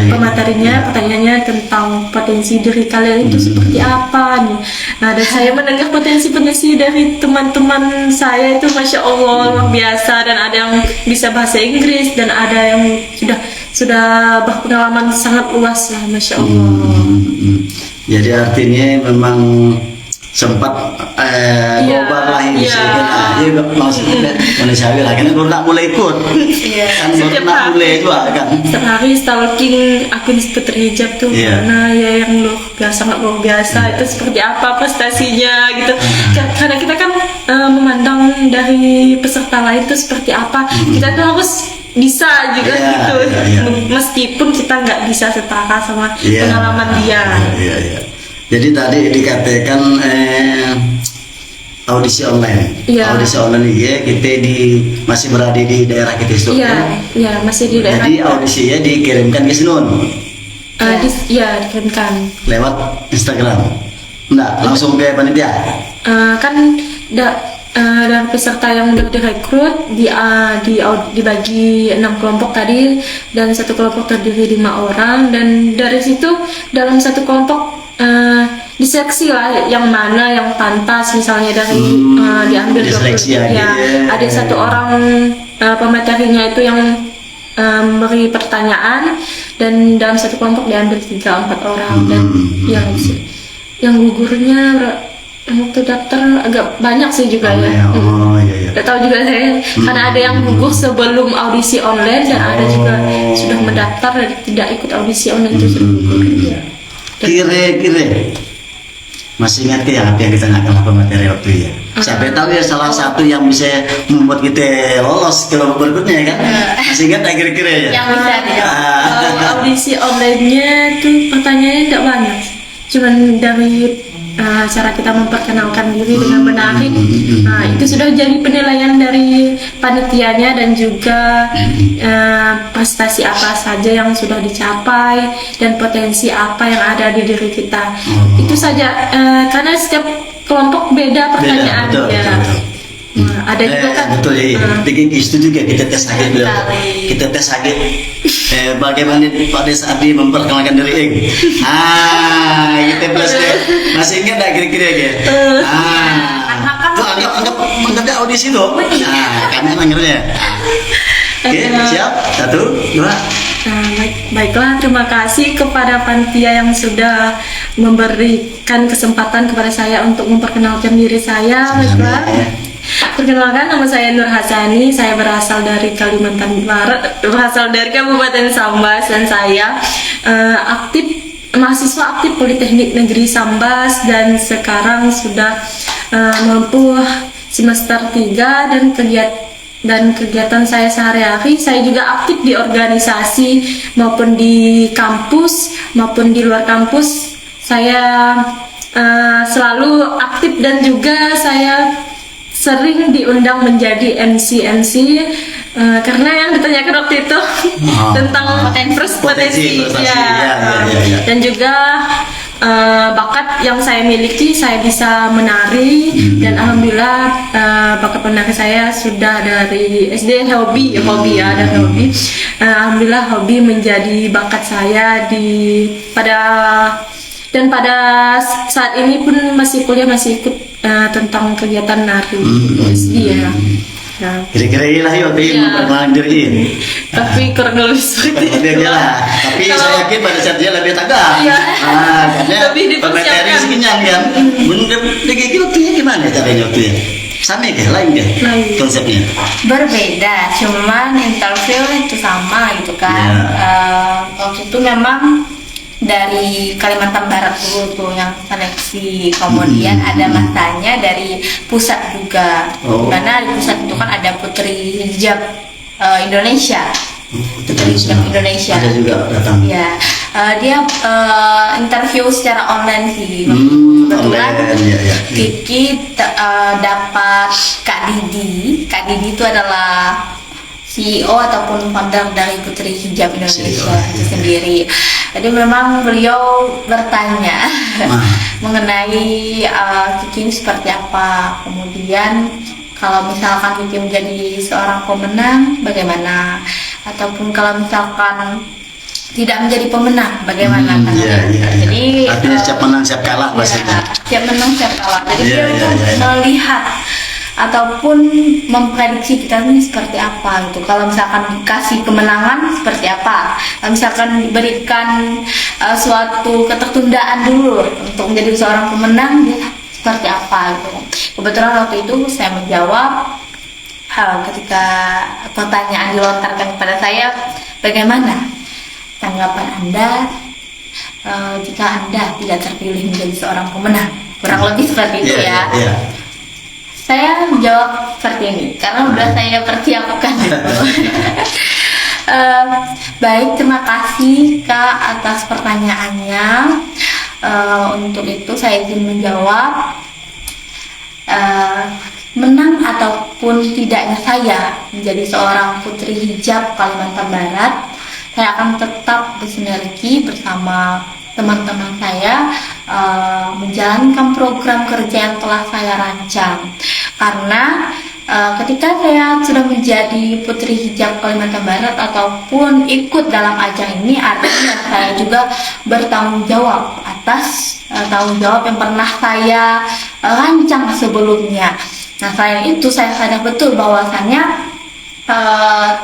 pematerinya pertanyaannya tentang potensi diri kalian itu seperti apa nih. Nah, dan saya mendengar potensi dari teman-teman saya itu Masya Allah luar biasa, dan ada yang bisa bahasa Inggris dan ada yang sudah berpengalaman sangat luas lah Masya Allah. Jadi artinya memang sempat gobar lah ini maksudnya manusia lah, karena baru nak mulai ikut kan, baru nak mulai itu kan setiap hari stalking akun Putri Hijab tuh mana ya yang sangat luar biasa itu seperti apa prestasinya gitu. Karena kita kan memandang dari peserta lain itu seperti apa, kita tuh harus bisa juga Iya, gitu. iya. Meskipun kita nggak bisa setara sama Iya. pengalaman dia. Iya, iya. Jadi tadi dikatakan audisi online. Iya. Audisi online ya kita masih berada di daerah kita itu. Iya, masih di daerah. Jadi audisinya dikirimkan ke Sinun dikirimkan. lewat Instagram. Enggak, langsung ke panitia. Kan dan peserta yang udah direkrut dibagi 6 kelompok tadi, dan satu kelompok terdiri 5 orang, dan dari situ dalam satu kelompok diseleksi lah yang mana yang pantas, misalnya dari diambil diseleksi aja, ya, ada satu orang pematerinya itu yang beri pertanyaan, dan dalam satu kelompok diambil 3-4 orang, dan yang gugurnya waktu daftar agak banyak sih juga ya. Oh iya. Gak tahu juga saya, karena ada yang gugur sebelum audisi online, dan ada juga sudah mendaftar dan tidak ikut audisi online itu sudah gugur. Ya. Kira-kira masih ingat ke apa yang kita tanyakan pemateri waktu ya? Siapa tahu ya salah satu yang bisa membuat kita lolos ke babak berikutnya kan? Masih ingat tak kira-kira ya? Yang bisa dijawab. Kalau audisi online-nya tuh pertanyaannya tidak banyak, cuman dari cara kita memperkenalkan diri dengan menarik, itu sudah jadi penilaian dari panitianya, dan juga prestasi apa saja yang sudah dicapai dan potensi apa yang ada di diri kita. Itu saja, karena setiap kelompok beda pertanyaannya. Betul. Ada juga kan betul ya. Itu juga kita tes sakit dulu. Kita tes sakit. Bagaimana pada saat dia memperkenalkan diri kita plus deh. Masih ingat tak kira-kira ya? Tuh anggapnya audisi tuh. Kami anggapnya. Oke, siap. 1, 2. Baiklah, terima kasih kepada panitia yang sudah memberikan kesempatan kepada saya untuk memperkenalkan diri saya. Baiklah. Perkenalkan, nama saya Nur Hasani, saya berasal dari Kalimantan Barat, berasal dari Kabupaten Sambas, dan saya mahasiswa aktif Politeknik Negeri Sambas, dan sekarang sudah menempuh semester 3, dan kegiatan saya sehari-hari, saya juga aktif di organisasi maupun di kampus maupun di luar kampus. Saya selalu aktif, dan juga saya sering diundang menjadi MC karena yang ditanyakan waktu itu tentang potensi. Dan juga bakat yang saya miliki, saya bisa menari, dan alhamdulillah bakat menari saya sudah dari SD, hobi. Alhamdulillah hobi menjadi bakat saya pada saat ini pun masih kuliah, masih ikut tentang kegiatan nari SD ya. Kira-kira inilah yuk memperkenalkan diri ini. Tapi kurang lebih seperti Lebih lah. Tapi saya yakin pada saat dia lebih tegak. Karena lebih dipersiapkan. pemateri sekian kan. Begitu waktunya gimana caranya waktunya? Sama ya, lain ya konsepnya? Berbeda, cuman interview itu sama gitu kan. Waktu itu memang dari Kalimantan Barat dulu tuh yang seleksi, kemudian ada masanya dari pusat juga, karena di pusat itu kan ada Putri Hijab Indonesia. Putri Hijab Indonesia ada juga datang. Ya, dia interview secara online sih. Kebetulan Kiki dapat Kak Didi. Kak Didi itu adalah CEO ataupun founder dari Putri Hijab Indonesia itu sendiri. Jadi memang beliau bertanya mengenai Kiki seperti apa. Kemudian kalau misalkan Kiki menjadi seorang pemenang bagaimana, ataupun kalau misalkan tidak menjadi pemenang bagaimana. Jadi artinya siap menang siap kalah bahasanya. Siap menang siap kalah. Jadi dia melihat ataupun memprediksi kita ini seperti apa gitu. Kalau misalkan dikasih kemenangan seperti apa, kalau misalkan diberikan suatu ketertundaan dulu untuk menjadi seorang pemenang, dia seperti apa gitu. Kebetulan waktu itu saya menjawab ketika pertanyaan dilontarkan kepada saya, bagaimana tanggapan Anda jika Anda tidak terpilih menjadi seorang pemenang, kurang lebih seperti itu ya. saya menjawab seperti ini karena udah saya persiapkan itu. Baik, terima kasih Kak atas pertanyaannya. Untuk itu saya izin menjawab. Menang ataupun tidaknya saya menjadi seorang putri hijab Kalimantan Barat, saya akan tetap bersinergi bersama teman-teman saya menjalankan program kerja yang telah saya rancang. Karena ketika saya sudah menjadi putri hijab Kalimantan Barat ataupun ikut dalam ajang ini, artinya saya juga bertanggung jawab atas tanggung jawab yang pernah saya rancang sebelumnya. Nah, selain itu saya sadar betul bahwasannya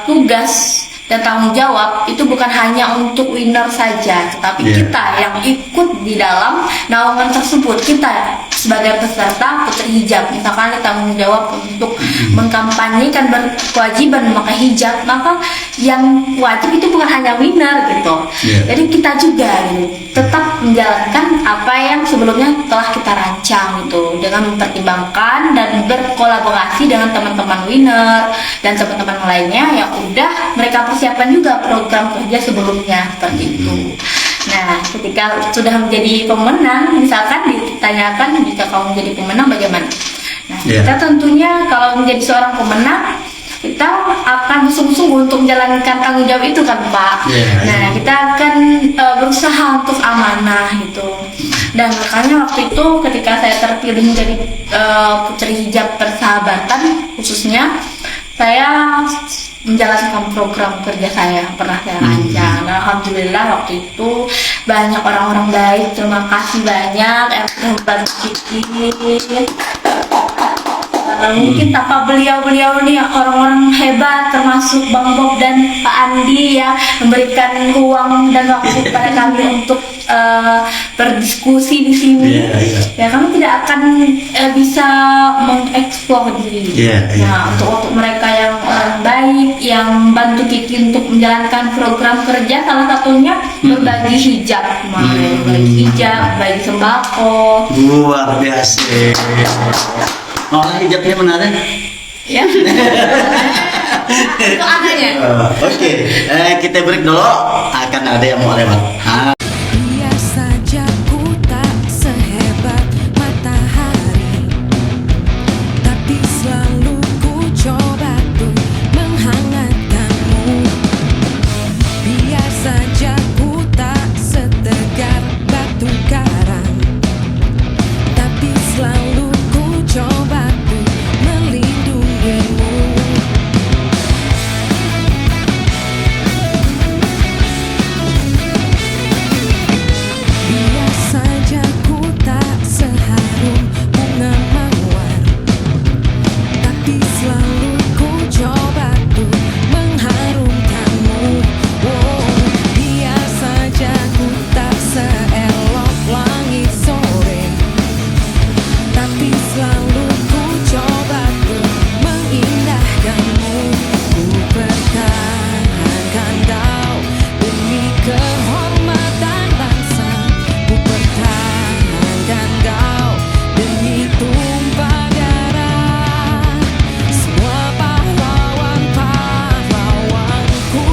tugas dan tanggung jawab itu bukan hanya untuk winner saja, tetapi kita yang ikut di dalam naungan tersebut, kita sebagai peserta putri hijab, misalkan ada tanggung jawab untuk mengkampanyekan berkewajiban memakai hijab, maka yang wajib itu bukan hanya winner gitu. Jadi kita juga gitu, tetap menjalankan apa yang sebelumnya telah kita rancang itu dengan mempertimbangkan dan berkolaborasi dengan teman-teman winner dan teman-teman lainnya yang udah mereka persiapkan juga program kerja sebelumnya seperti itu. Nah, ketika sudah menjadi pemenang, misalkan ditanyakan jika kamu menjadi pemenang bagaimana? Nah, kita tentunya kalau menjadi seorang pemenang, kita akan bersungguh-sungguh untuk menjalankan tanggung jawab itu kan Pak. Nah, kita akan berusaha untuk amanah gitu. Dan makanya waktu itu ketika saya terpilih menjadi putri hijab persahabatan khususnya, saya menjalankan program kerja saya pernah saya rancang. Dan alhamdulillah waktu itu banyak orang-orang baik, terima kasih banyak yang membantu Kiki. Mungkin tanpa beliau-beliau nih orang-orang hebat termasuk Bang Bob dan Pak Andi yang memberikan ruang dan waktu kepada kami untuk berdiskusi di sini. Ya, kami tidak akan bisa mengeksplor diri. Nah, untuk mereka yang orang baik yang bantu Kiki untuk menjalankan program kerja, salah satunya berbagi hijab, berbagi hijab, berbagi sembako. Luar biasa. Hijabnya mana ada? Ya. Itu adanya. Oke, kita break dulu. Akan ada yang mau lewat. Biasa saja ku tak sehebat matahari, tapi selalu ku coba tuh menghangatkanmu. Biasa saja ku tak setegar batu karang, tapi selalu ku coba tuh melindungimu. Biasa saja ku tak seharum bunga mawar, tapi selalu ku coba tuh mengharumkanmu. Biasa saja ku tak seelok langit sore, tapi selalu ku coba tuh mengindahkanmu. Ku pertahankan kau demi kehormatan bangsa. Ku pertahankan kau demi tumpah darah semua pahlawan-pahlawanku.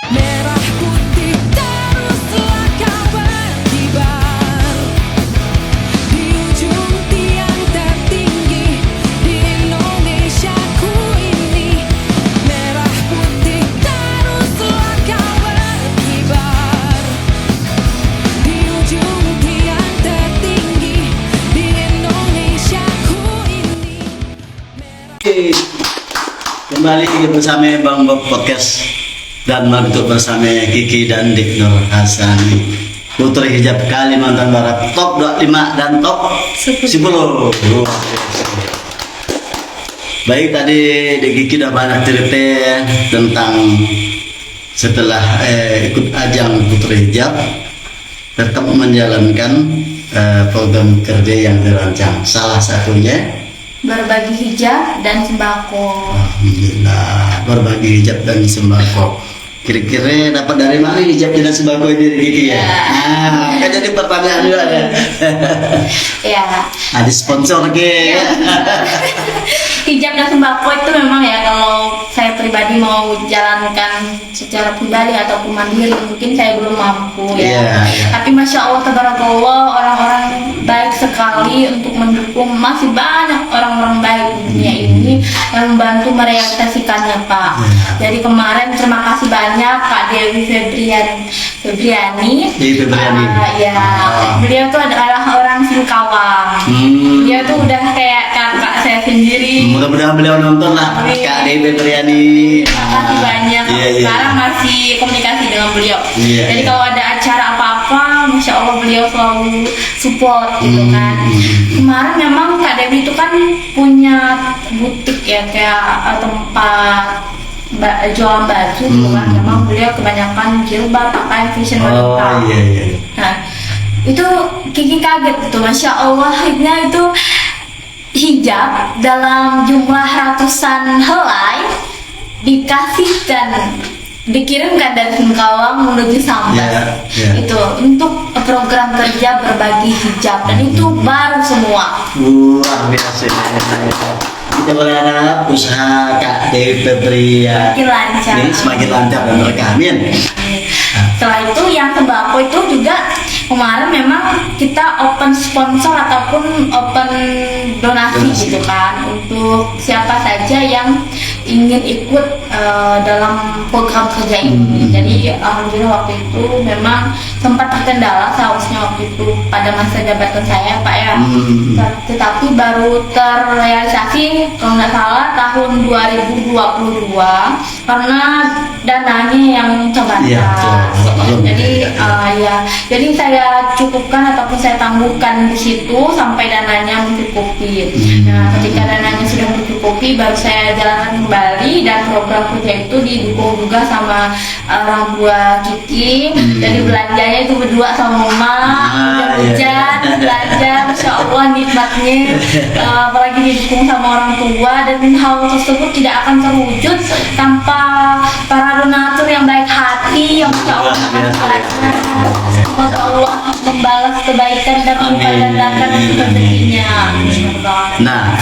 Merah putih teruslah kau berkibar di ujung tiang tertinggi di Indonesiaku ini. Merah putih teruslah kau berkibar di ujung tiang tertinggi di Indonesiaku ini. Oke, kembali bersama Bang Bob Podcast dan untuk bersama Kiki dan Dik Nur Hasani, putri hijab Kalimantan Barat top 25 dan top 10. Baik, tadi Dik Kiki udah banyak cerita tentang setelah ikut ajang putri hijab tetap menjalankan program kerja yang dirancang. Salah satunya Berbagi hijab dan sembako. alhamdulillah berbagi hijab dan sembako. Kira-kira dapat dari mana hijab dan sembako ini Kiki ya? Nah, kan jadi pertanyaan juga ya. Ya. Ada sponsor ke? Hijab dan sembako itu memang ya, kalau saya pribadi mau jalankan secara pribadi ataupun mandiri mungkin saya belum mampu ya. Iya, iya. Tapi masya Allah tabarakallah, orang-orang baik sekali untuk mendukung. Masih banyak orang-orang baik di dunia ini yang membantu merealisasikannya Pak. Jadi kemarin terima kasih banyak Kak Dewi Febriani. Dewi Febriani. Ya, beliau tuh adalah orang Singkawang. Dia tuh udah kayak kakak saya sendiri. Mudah-mudahan beliau nonton lah, Kak Dewi Febriani. Terima kasih banyak. Iya, iya. Sekarang masih komunikasi dengan beliau. Iya, Jadi iya. kalau ada acara apa-apa, masya Allah beliau selalu support gitu kan. Kemarin memang Kak Dewi itu kan punya butik ya, kayak tempat jualan baju gitu kan. Memang beliau kebanyakan jilbab, pakaian fashion Oh wanita. iya iya. Nah, itu Kiki kaget tuh, masya Allahnya itu hijab dalam jumlah ratusan helai dikirimkan dari Singkawang menuju Sambas. Itu untuk program kerja berbagi hijab, dan itu baru semua. Luar biasa. Kita berharap usaha Kak Dewi Febriani Semakin lancar. ini semakin lancar dan berkah. Amin. Setelah itu yang sembako itu juga kemarin memang kita open sponsor ataupun open donasi gitu kan, untuk siapa saja yang ingin ikut dalam program kerja ini. Jadi alhamdulillah waktu itu memang sempat terkendala seharusnya waktu itu pada masa jabatan saya Pak ya. Tetapi baru terrealisasi kalau nggak salah tahun 2022 karena dananya yang terbatas. Iya, Jadi jadi saya cukupkan ataupun saya tangguhkan di situ sampai dananya mencukupi. Nah, ketika dananya sudah mencukupi, baru saya jalankan kembali, dan program kerja itu didukung juga sama orang tua Kiki. Jadi belanjanya itu berdua sama Mama, hujan belanja, masya Allah nikmatnya. Apalagi didukung sama orang tua, dan hal tersebut tidak akan terwujud tanpa para donatur yang baik hati, yang masya Allah semoga Allah membalas kebaikan dan melipat-gandakan rezekinya. Nah,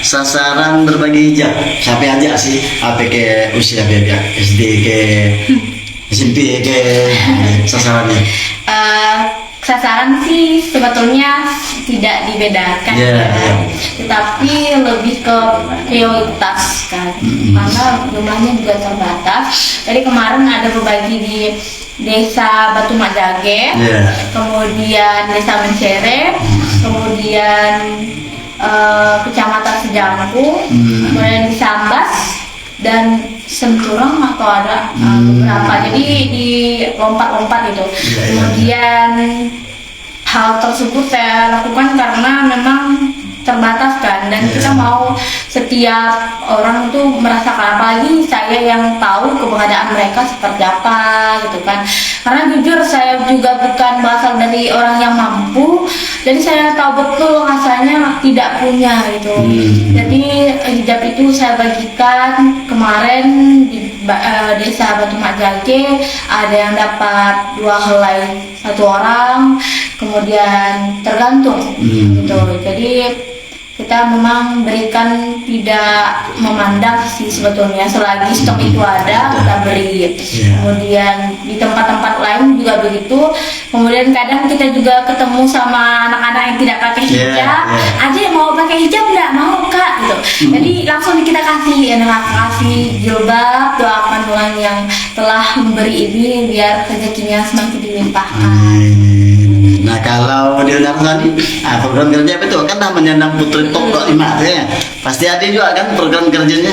sasaran berbagi hijab siapa aja sih? Apa ke usia bebek SD ke SMP ke sasarannya? Sasaran sih sebetulnya tidak dibedakan tetapi lebih ke prioritas kan, karena jumlahnya juga terbatas. Jadi kemarin ada berbagi di Desa Batu Majage, kemudian Desa Mencere, kemudian Kecamatan Sejangku, kemudian di Sambas dan Senturang atau ada beberapa. Jadi di lompat-lompat itu. Kemudian hal tersebut saya lakukan karena memang terbatas kan, dan kita mau setiap orang itu merasakan, apalagi saya yang tahu keberadaan mereka seperti apa gitu kan. Karena jujur saya juga bukan berasal dari orang yang mampu, jadi saya tahu betul rasanya tidak punya gitu. Jadi hijab itu saya bagikan kemarin di Desa Batu Majage, ada yang dapat 2 helai 1 orang, kemudian tergantung gitu. Jadi kita memang berikan tidak memandang sih sebetulnya, selagi stok itu ada kita beri. Kemudian di tempat-tempat lain juga begitu. Kemudian kadang kita juga ketemu sama anak-anak yang tidak pakai hijab, aja mau pakai hijab nggak mau Kak gitu. Jadi langsung kita kasih kasih jilbab, doakan Tuhan yang telah memberi ini biar rezekinya semakin dilimpahkan. Nah, kalau di Unarsani, program kerja apa itu kan menyandang Putri Top 5 ya. Pasti ada juga kan program kerjanya.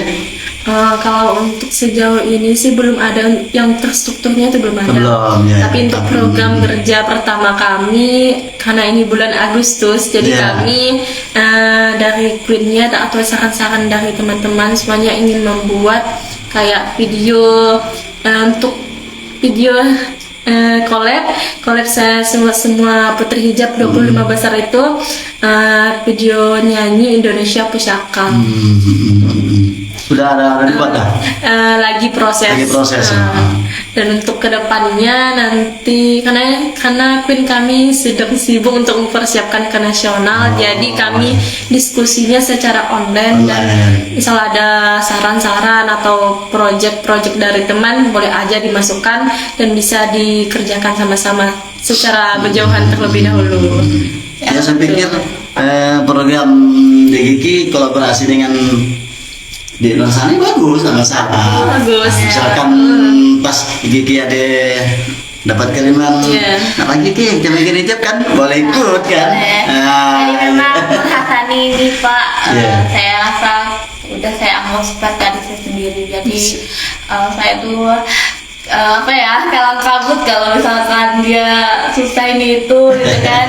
Kalau untuk sejauh ini sih belum ada yang terstrukturnya, itu belum ada. Belum, ya. Tapi untuk program kerja pertama kami, karena ini bulan Agustus, jadi kami dari Queen-nya atau saran-saran dari teman-teman semuanya ingin membuat kayak video untuk video collab saya semua putri hijab 25 besar itu video nyanyi Indonesia Pusaka. Sudah ada dibuat dah. Lagi proses. Lagi proses, ya. Dan untuk kedepannya nanti karena Queen kami sedang sibuk untuk mempersiapkan ke nasional, jadi kami diskusinya secara online. Dan misal ada saran-saran atau project-project dari teman boleh aja dimasukkan dan bisa dikerjakan sama-sama secara berjauhan terlebih dahulu. Ya, saya pikir program DGK kolaborasi dengan di luar sana bagus, nggak masalah. Bagus. Misalkan pas Gigi ada dapat kiriman, Iya. nah lagi Ki, kita bikin hijab kan, boleh ikut kan? Jadi memang menghasani ini Pak, Iya. saya rasa udah saya anggap seperti adik saya sendiri. Jadi saya tuh apa ya, kalang kabut kalau misalkan dia susah ini itu gitu kan.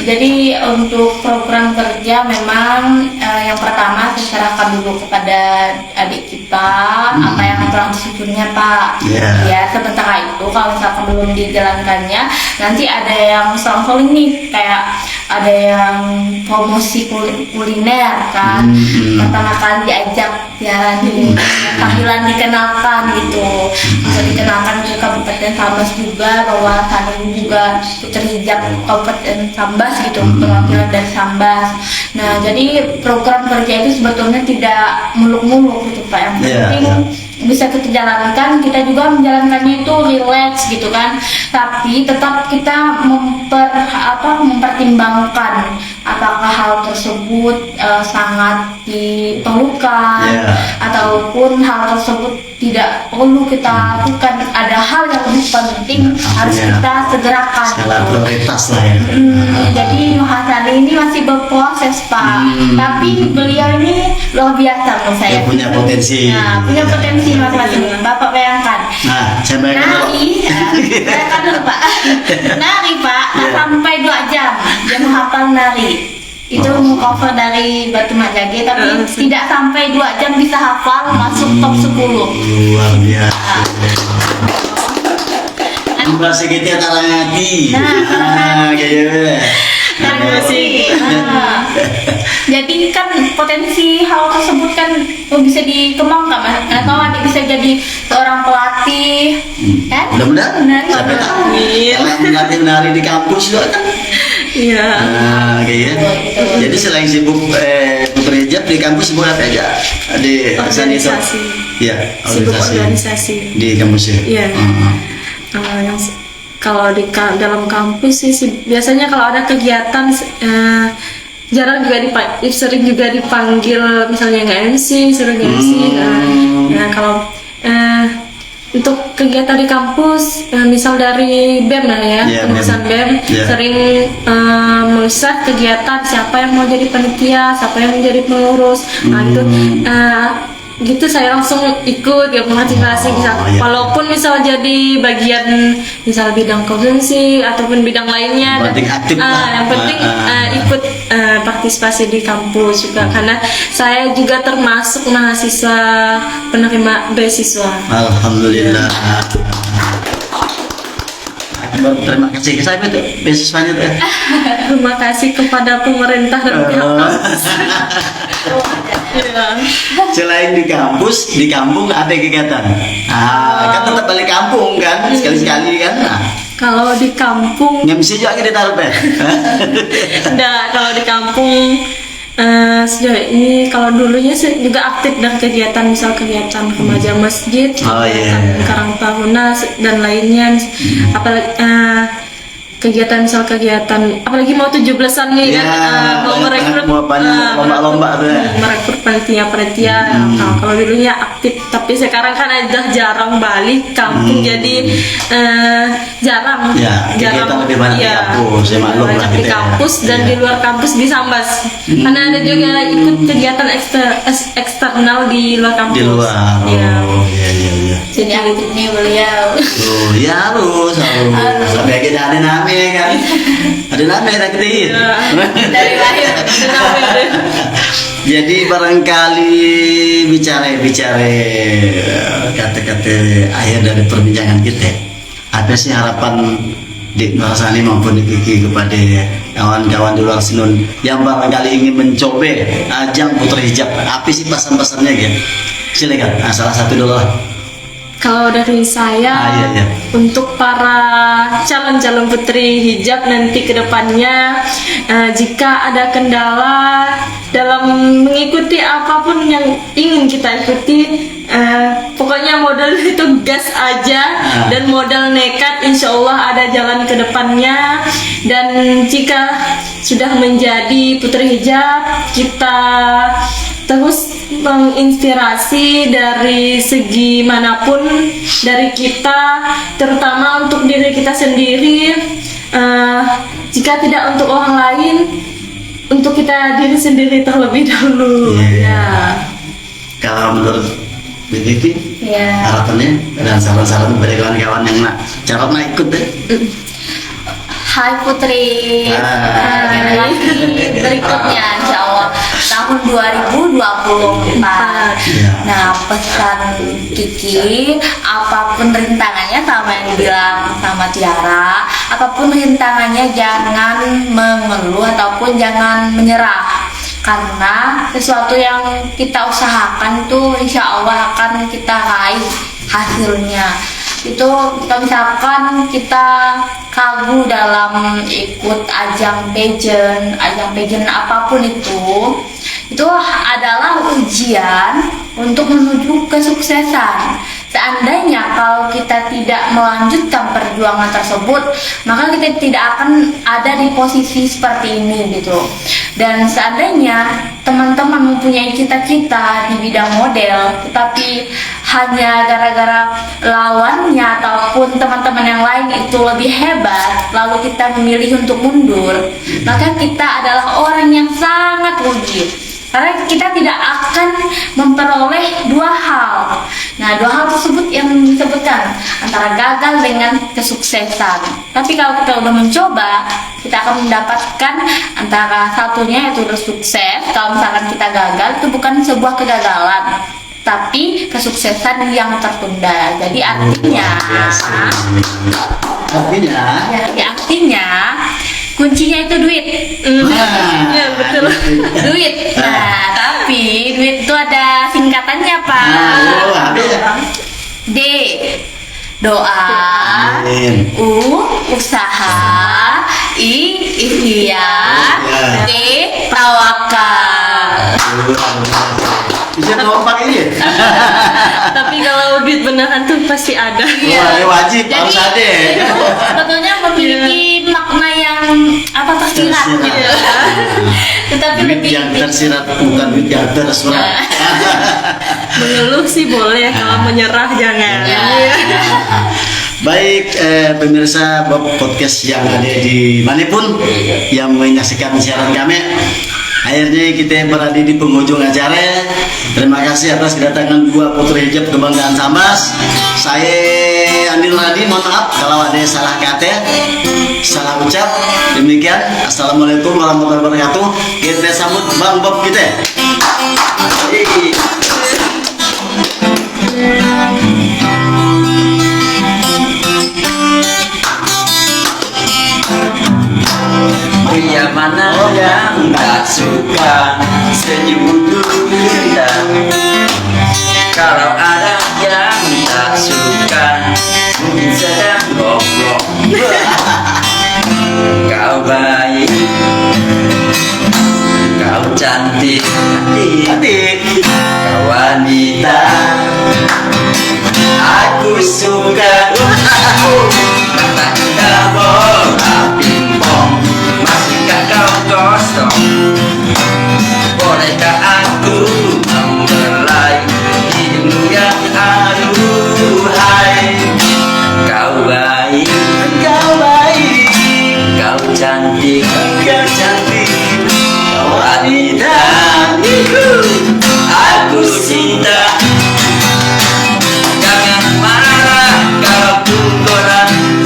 Jadi untuk program kerja memang yang pertama saya serahkan dulu kepada adik kita apa yang telah disusunnya Pak. Iya. Ya sementara itu kalau misalkan belum dijalankannya nanti ada yang selang-seling nih, kayak ada yang promosi kuliner kan. Pertama kali diajak jalan di tampilan dikenalkan gitu, bisa dikenalkan ke Kabupaten Sambas juga bahwa sana juga Putri Hijab Kabupaten Sambas gitu, perwakilan dari Sambas. Nah jadi program kerja itu sebetulnya tidak muluk-muluk gitu Pak, yang penting bisa kita jalankan, kita juga menjalankannya itu relax gitu kan, tapi tetap kita mempertimbangkan apakah hal tersebut sangat diperlukan ataupun hal tersebut tidak perlu kita lakukan. Ada hal yang lebih penting harus kita segerakan. Skala prioritas lah ya. Jadi Hasani ini masih berproses Pak, tapi beliau ini luar biasa menurut saya. Dia punya potensi. Nah, punya potensi masing-masing. Bapak bayangkan. Nah, saya bayangkan dulu. Nari, bayangkan dulu Pak. Nari Pak, sampai 2 jam dia menghafal nari. Itu cover dari Batu Majage, tapi tidak sampai 2 jam bisa hafal masuk top 10. Luar biasa. Bahasa kita tarangati. Gitu. Jadi kan potensi hal tersebut kan bisa dikembangkan, atau adik bisa jadi seorang pelatih, kan? Mudah-mudahan. Siapa tahu. Kalau melatih menari di kampus juga kan. Iya. Kayak jadi selain sibuk Putri Hijab di kampus sibuk apa aja? Di Organisasi. Iya, Sibuk organisasi. di kampus ya. Iya. Kalau di dalam kampus sih biasanya kalau ada kegiatan jarang juga sering juga dipanggil, misalnya nge-MC, suruh nge-MC. Nah kalau untuk kegiatan di kampus, misal dari BEM lah ya, pengurusan BEM sering mengisah kegiatan siapa yang mau jadi panitia, siapa yang menjadi pengurus. Nah itu gitu saya langsung ikut ya, partisipasi bisa, walaupun misal jadi bagian misal bidang konsumsi ataupun bidang lainnya, yang penting ikut partisipasi di kampus juga, karena saya juga termasuk mahasiswa penerima beasiswa. Alhamdulillah. Terima kasih ke saya itu beasiswanya tuh. Terima kasih kepada pemerintah dan pihak kampus. Selain di kampus, di kampung ada kegiatan. Kan tetap balik kampung kan, sekali-sekali kan. Kalau di kampung, MC juga kita taruh deh. enggak, kalau di kampung sejauh ini kalau dulunya sih juga aktif dan kegiatan, misal kegiatan remaja masjid, kegiatan Karang Taruna dan lainnya, apalagi kegiatan misal kegiatan apalagi mau 17-an nih kan, mau merekrut lomba-lomba tuh ya. merekrut panitia. Nah, kalau dulunya aktif, tapi sekarang kan udah jarang balik kampung, jadi jarang kegiatan lebih banyak di kampus, ya maklum lah di gitu kampus ya. dan di luar kampus di Sambas, karena ada juga ikut kegiatan eksternal di luar kampus. Di luar. Iya. Jadi aktif nih beliau. Ya harus. Sampai kita ada namanya kan. Ada namanya tak ketiin. Dari lahir. Jadi barangkali bicara kata-kata akhir dari perbincangan kita. Apa sih harapan di Nur Hasani maupun di Kiki kepada kawan-kawan di luar Sinun yang barangkali ingin mencoba ajang putri hijab, apa sih pesan-pesannya gitu? Silakan, salah satu dulu lah. Kalau dari saya, Iya. untuk para calon-calon putri hijab nanti ke depannya, jika ada kendala dalam mengikuti apapun yang ingin kita ikuti, pokoknya modal itu gas aja dan modal nekat, insya Allah ada jalan ke depannya. Dan jika sudah menjadi putri hijab, kita terus menginspirasi dari segi manapun dari kita, terutama untuk diri kita sendiri. Jika tidak untuk orang lain, untuk kita diri sendiri terlebih dahulu. Ya. Kalau menurut Bibi, Ya. harapannya dan saran-saran kepada kawan-kawan yang nak ikut deh. Hai Putri, Hai. generasi berikutnya insya Allah tahun 2024. Ya. Nah, pesan Kiki, apapun rintangannya sama yang dibilang sama Tiara, apapun rintangannya jangan mengeluh ataupun jangan menyerah. Karena sesuatu yang kita usahakan tuh insya Allah akan kita raih hasilnya. Itu kalau misalkan kita kagum dalam ikut ajang pageant apapun itu adalah ujian untuk menuju kesuksesan. Seandainya kalau kita tidak melanjutkan perjuangan tersebut, maka kita tidak akan ada di posisi seperti ini gitu. Dan seandainya teman-teman mempunyai cita-cita di bidang model, tetapi hanya gara-gara lawannya ataupun teman-teman yang lain itu lebih hebat, lalu kita memilih untuk mundur, maka kita adalah orang yang sangat rugi. Karena kita tidak akan memperoleh dua hal. Nah, dua hal tersebut yang disebutkan antara gagal dengan kesuksesan. Tapi kalau kita udah mencoba, kita akan mendapatkan antara satunya yaitu sukses. Kalau misalkan kita gagal, itu bukan sebuah kegagalan, tapi kesuksesan yang tertunda. Jadi artinya, artinya kuncinya itu duit. Ya, betul. Duit. Nah, tapi duit itu ada singkatannya, Pak. D. Doa. Amin. U. Usaha. I. Ikhtiar. T. Tawakal. Bisa kompak ini. Tapi kalau duit beneran tuh pasti ada. Wah, wajib harus ada. Itu sebetulnya memiliki makna yang tersirat gitu. Tetapi Duit lebih yang tersirat bukan duit yang tersurat. Mengeluh sih boleh, kalau menyerah jangan. Ya. Baik, pemirsa Bob Podcast yang ada di manapun yang menyaksikan siaran kami. Akhirnya kita berada di penghujung acara. Terima kasih atas kedatangan dua putri hijab kebanggaan Sambas. Saya Andi Nuradi, mohon maaf kalau ada salah kata, salah ucap. Demikian, assalamualaikum warahmatullahi wabarakatuh. Kita sambut Bang Bob kita. Pria mana yang tak suka senyum kita? Kalau ada yang tak suka mungkin sedang goblok. Kau baik, kau cantik, kau wanita, aku suka. Kata kita bola pingpong, masihkah kau kosong? Bolehkah aku membelai hidungmu yang aduhai? Kau baik, kau cantik, kau wanita, aku cinta. Jangan marah kalau ku kurang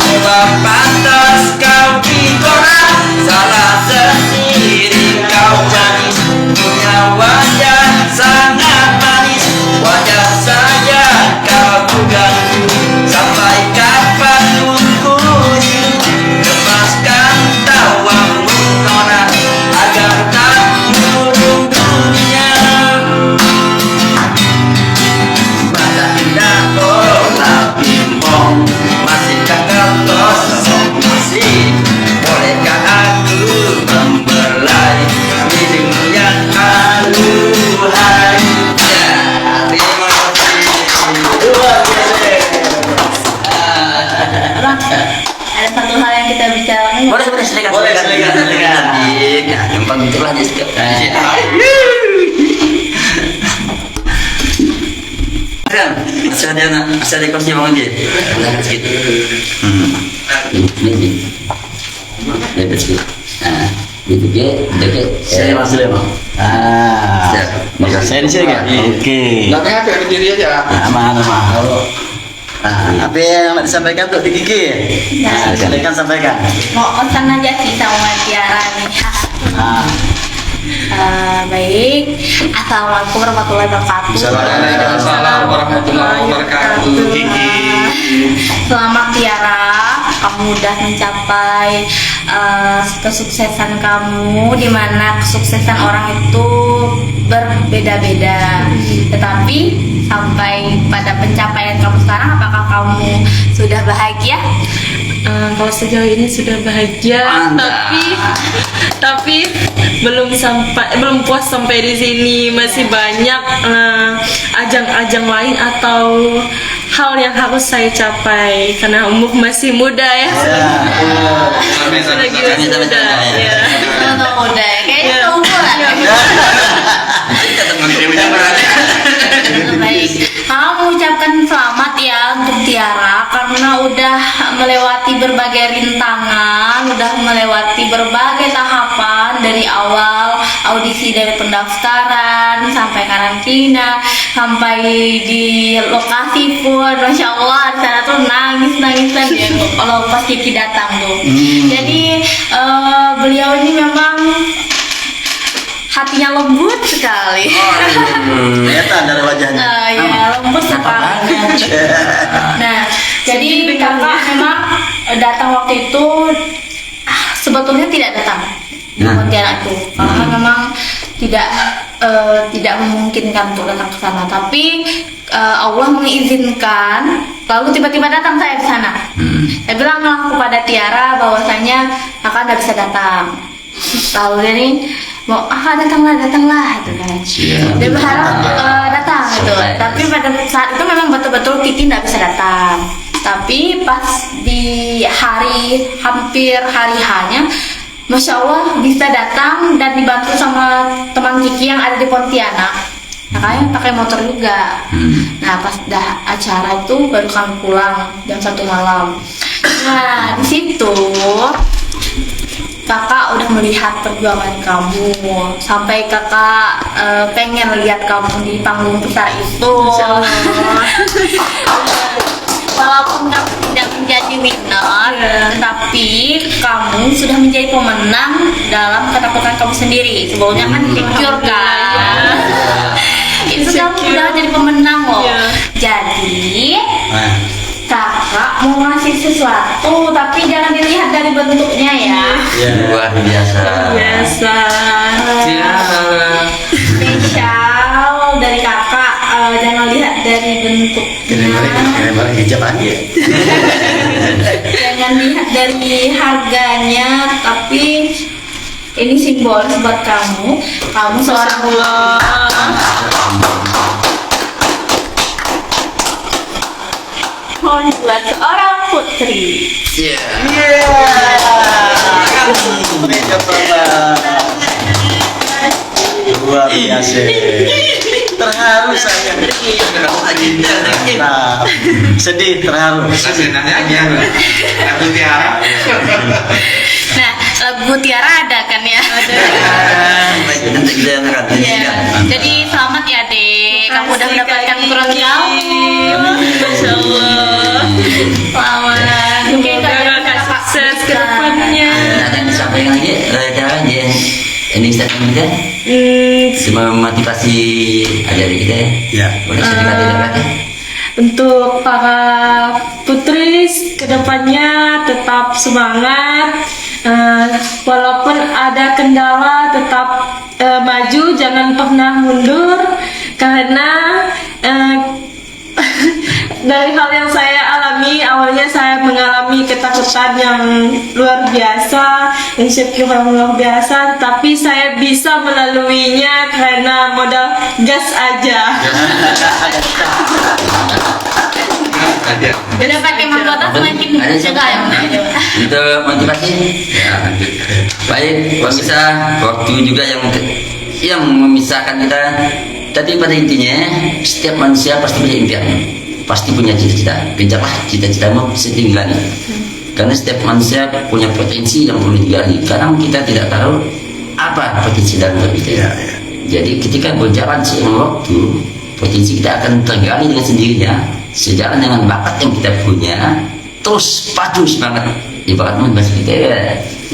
ada anak asal dekorasi bang dia. Angkat sedikit. Ini. Lihat sedikit. Nah, gitu ke, deket. Saya masih lewat. Saya di sini kan? Oke. Nggak apa-apa, berdiri aja. Aman. Apa yang nak disampaikan untuk Kiki? Sampaikan. Mau pesan aja sih sama Tiara nih. Baik, assalamualaikum warahmatullahi wabarakatuh. Waalaikumsalam warahmatullahi wabarakatuh. Kiki. Selamat Tiara, kamu udah mencapai kesuksesan kamu, di mana kesuksesan orang itu berbeda-beda. Tetapi sampai pada pencapaian kamu sekarang, apakah kamu sudah bahagia? Kalau sejauh ini sudah bahagia, tapi belum puas sampai di sini. Masih banyak ajang-ajang lain atau hal yang harus saya capai karena umur masih muda ya. Lagi masih muda. Ya. Muda, kayaknya seumuran. Baik, kamu mengucapkan selamat ya untuk Tiara karena udah melewati berbagai rintangan, udah melewati berbagai tahapan dari awal audisi, dari pendaftaran sampai karantina sampai di lokasi pun, masya Allah di sana tuh nangis-nangisan ya kalau pas Kiki datang tuh. Jadi beliau ini memang hatinya lembut sekali. Kelihatan dari wajahnya. Ya, lembut sekali. Nah, jadi kakak memang datang waktu itu sebetulnya tidak datang Pontianak itu karena memang tidak memungkinkan untuk datang ke sana. Tapi Allah mengizinkan, lalu tiba-tiba datang saya di sana. Saya bilang kepada Tiara bahwasanya kakak tidak bisa datang. Lalu dia nih mau datanglah gitu kan. Dia berharap datang gitu. Tapi pada saat itu memang betul-betul Kiki tidak bisa datang. Tapi pas di hampir hari hanya, masya Allah bisa datang dan dibantu sama teman Kiki yang ada di Pontianak. Makanya pakai motor juga. Nah pas dah acara itu baru kami pulang jam 1 malam. Nah di situ kakak udah melihat perjuangan kamu sampai kakak pengen lihat kamu di panggung besar itu. Walaupun kamu tidak menjadi winner, tapi kamu sudah menjadi pemenang dalam ketakutan kamu sendiri. Sebelumnya kan insecure kan. Itu kamu sudah jadi pemenang loh. Jadi kakak mau ngasih sesuatu, tapi jangan dilihat dari bentuknya ya. Luar biasa. Spesial dari kakak, jangan lihat dari bentuknya. Keren hijab aja. Jangan lihat dari harganya, tapi ini simbolis buat kamu. Kamu seorang buat seorang putri. Luar biasa. Terharu saya. Sedih, terharu. Nah, Bu Tiara ada kan ya? Nanti kita akan Jadi selamat ya Dek, kamu udah mendapatkan ukuran kamu. Masya Allah. Selamat. Mungkin Semoga sukses ke depannya. Ada yang disampaikan lagi cara dia ending statement kita semua memotivasi adik-adik kita ya. Boleh sedikit lagi. Untuk para putri kedepannya tetap semangat, walaupun ada kendala tetap maju, jangan pernah mundur karena dari hal yang saya alami, awalnya saya mengalami ketakutan yang luar biasa, insecure yang luar biasa, tapi saya bisa melaluinya karena modal gas aja. Udah pakai mahkota semakin jaga ya. Untuk motivasi baik pemirsa, waktu juga yang memisahkan kita. Tapi pada intinya setiap manusia pasti punya impian. pasti punya cita-cita. Kejarlah cita-citamu setinggi langit. Karena setiap manusia punya potensi yang perlu digali. Kadang kita tidak tahu apa potensi dalam diri kita. Jadi ketika berjalan seiring waktu, potensi kita akan tergali dengan sendirinya, sejalan dengan bakat yang kita punya. Terus padu semangat, ibarat bahasa kita ya.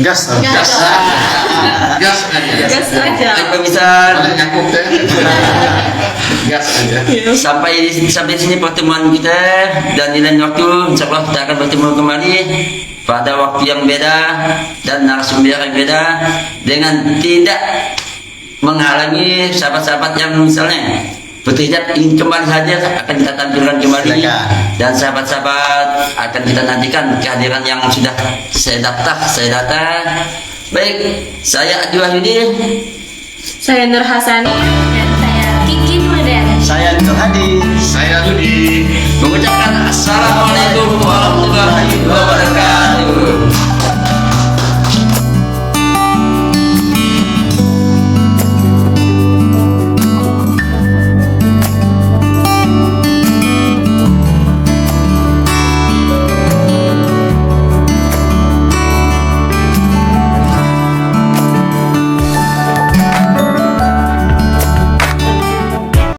Gas. Gas aja. Gas aja. Apa bisa Boleh nyangkut ya. Gas aja. sampai sini pertemuan kita, dan di lain waktu insya Allah kita akan bertemu kembali pada waktu yang beda dan narasumber yang beda, dengan tidak menghalangi sahabat-sahabat yang misalnya berhijab ingin kembali hadir, akan kita tampilkan kembali. Silakan. Dan sahabat-sahabat akan kita nantikan kehadiran yang sudah saya data. Baik, saya Adi Wahyudi. Saya Nur Hasani. Dan saya Kiki Nueden. Saya Nur Hadi. Saya Rudi. Mengucapkan assalamualaikum warahmatullahi wabarakatuh.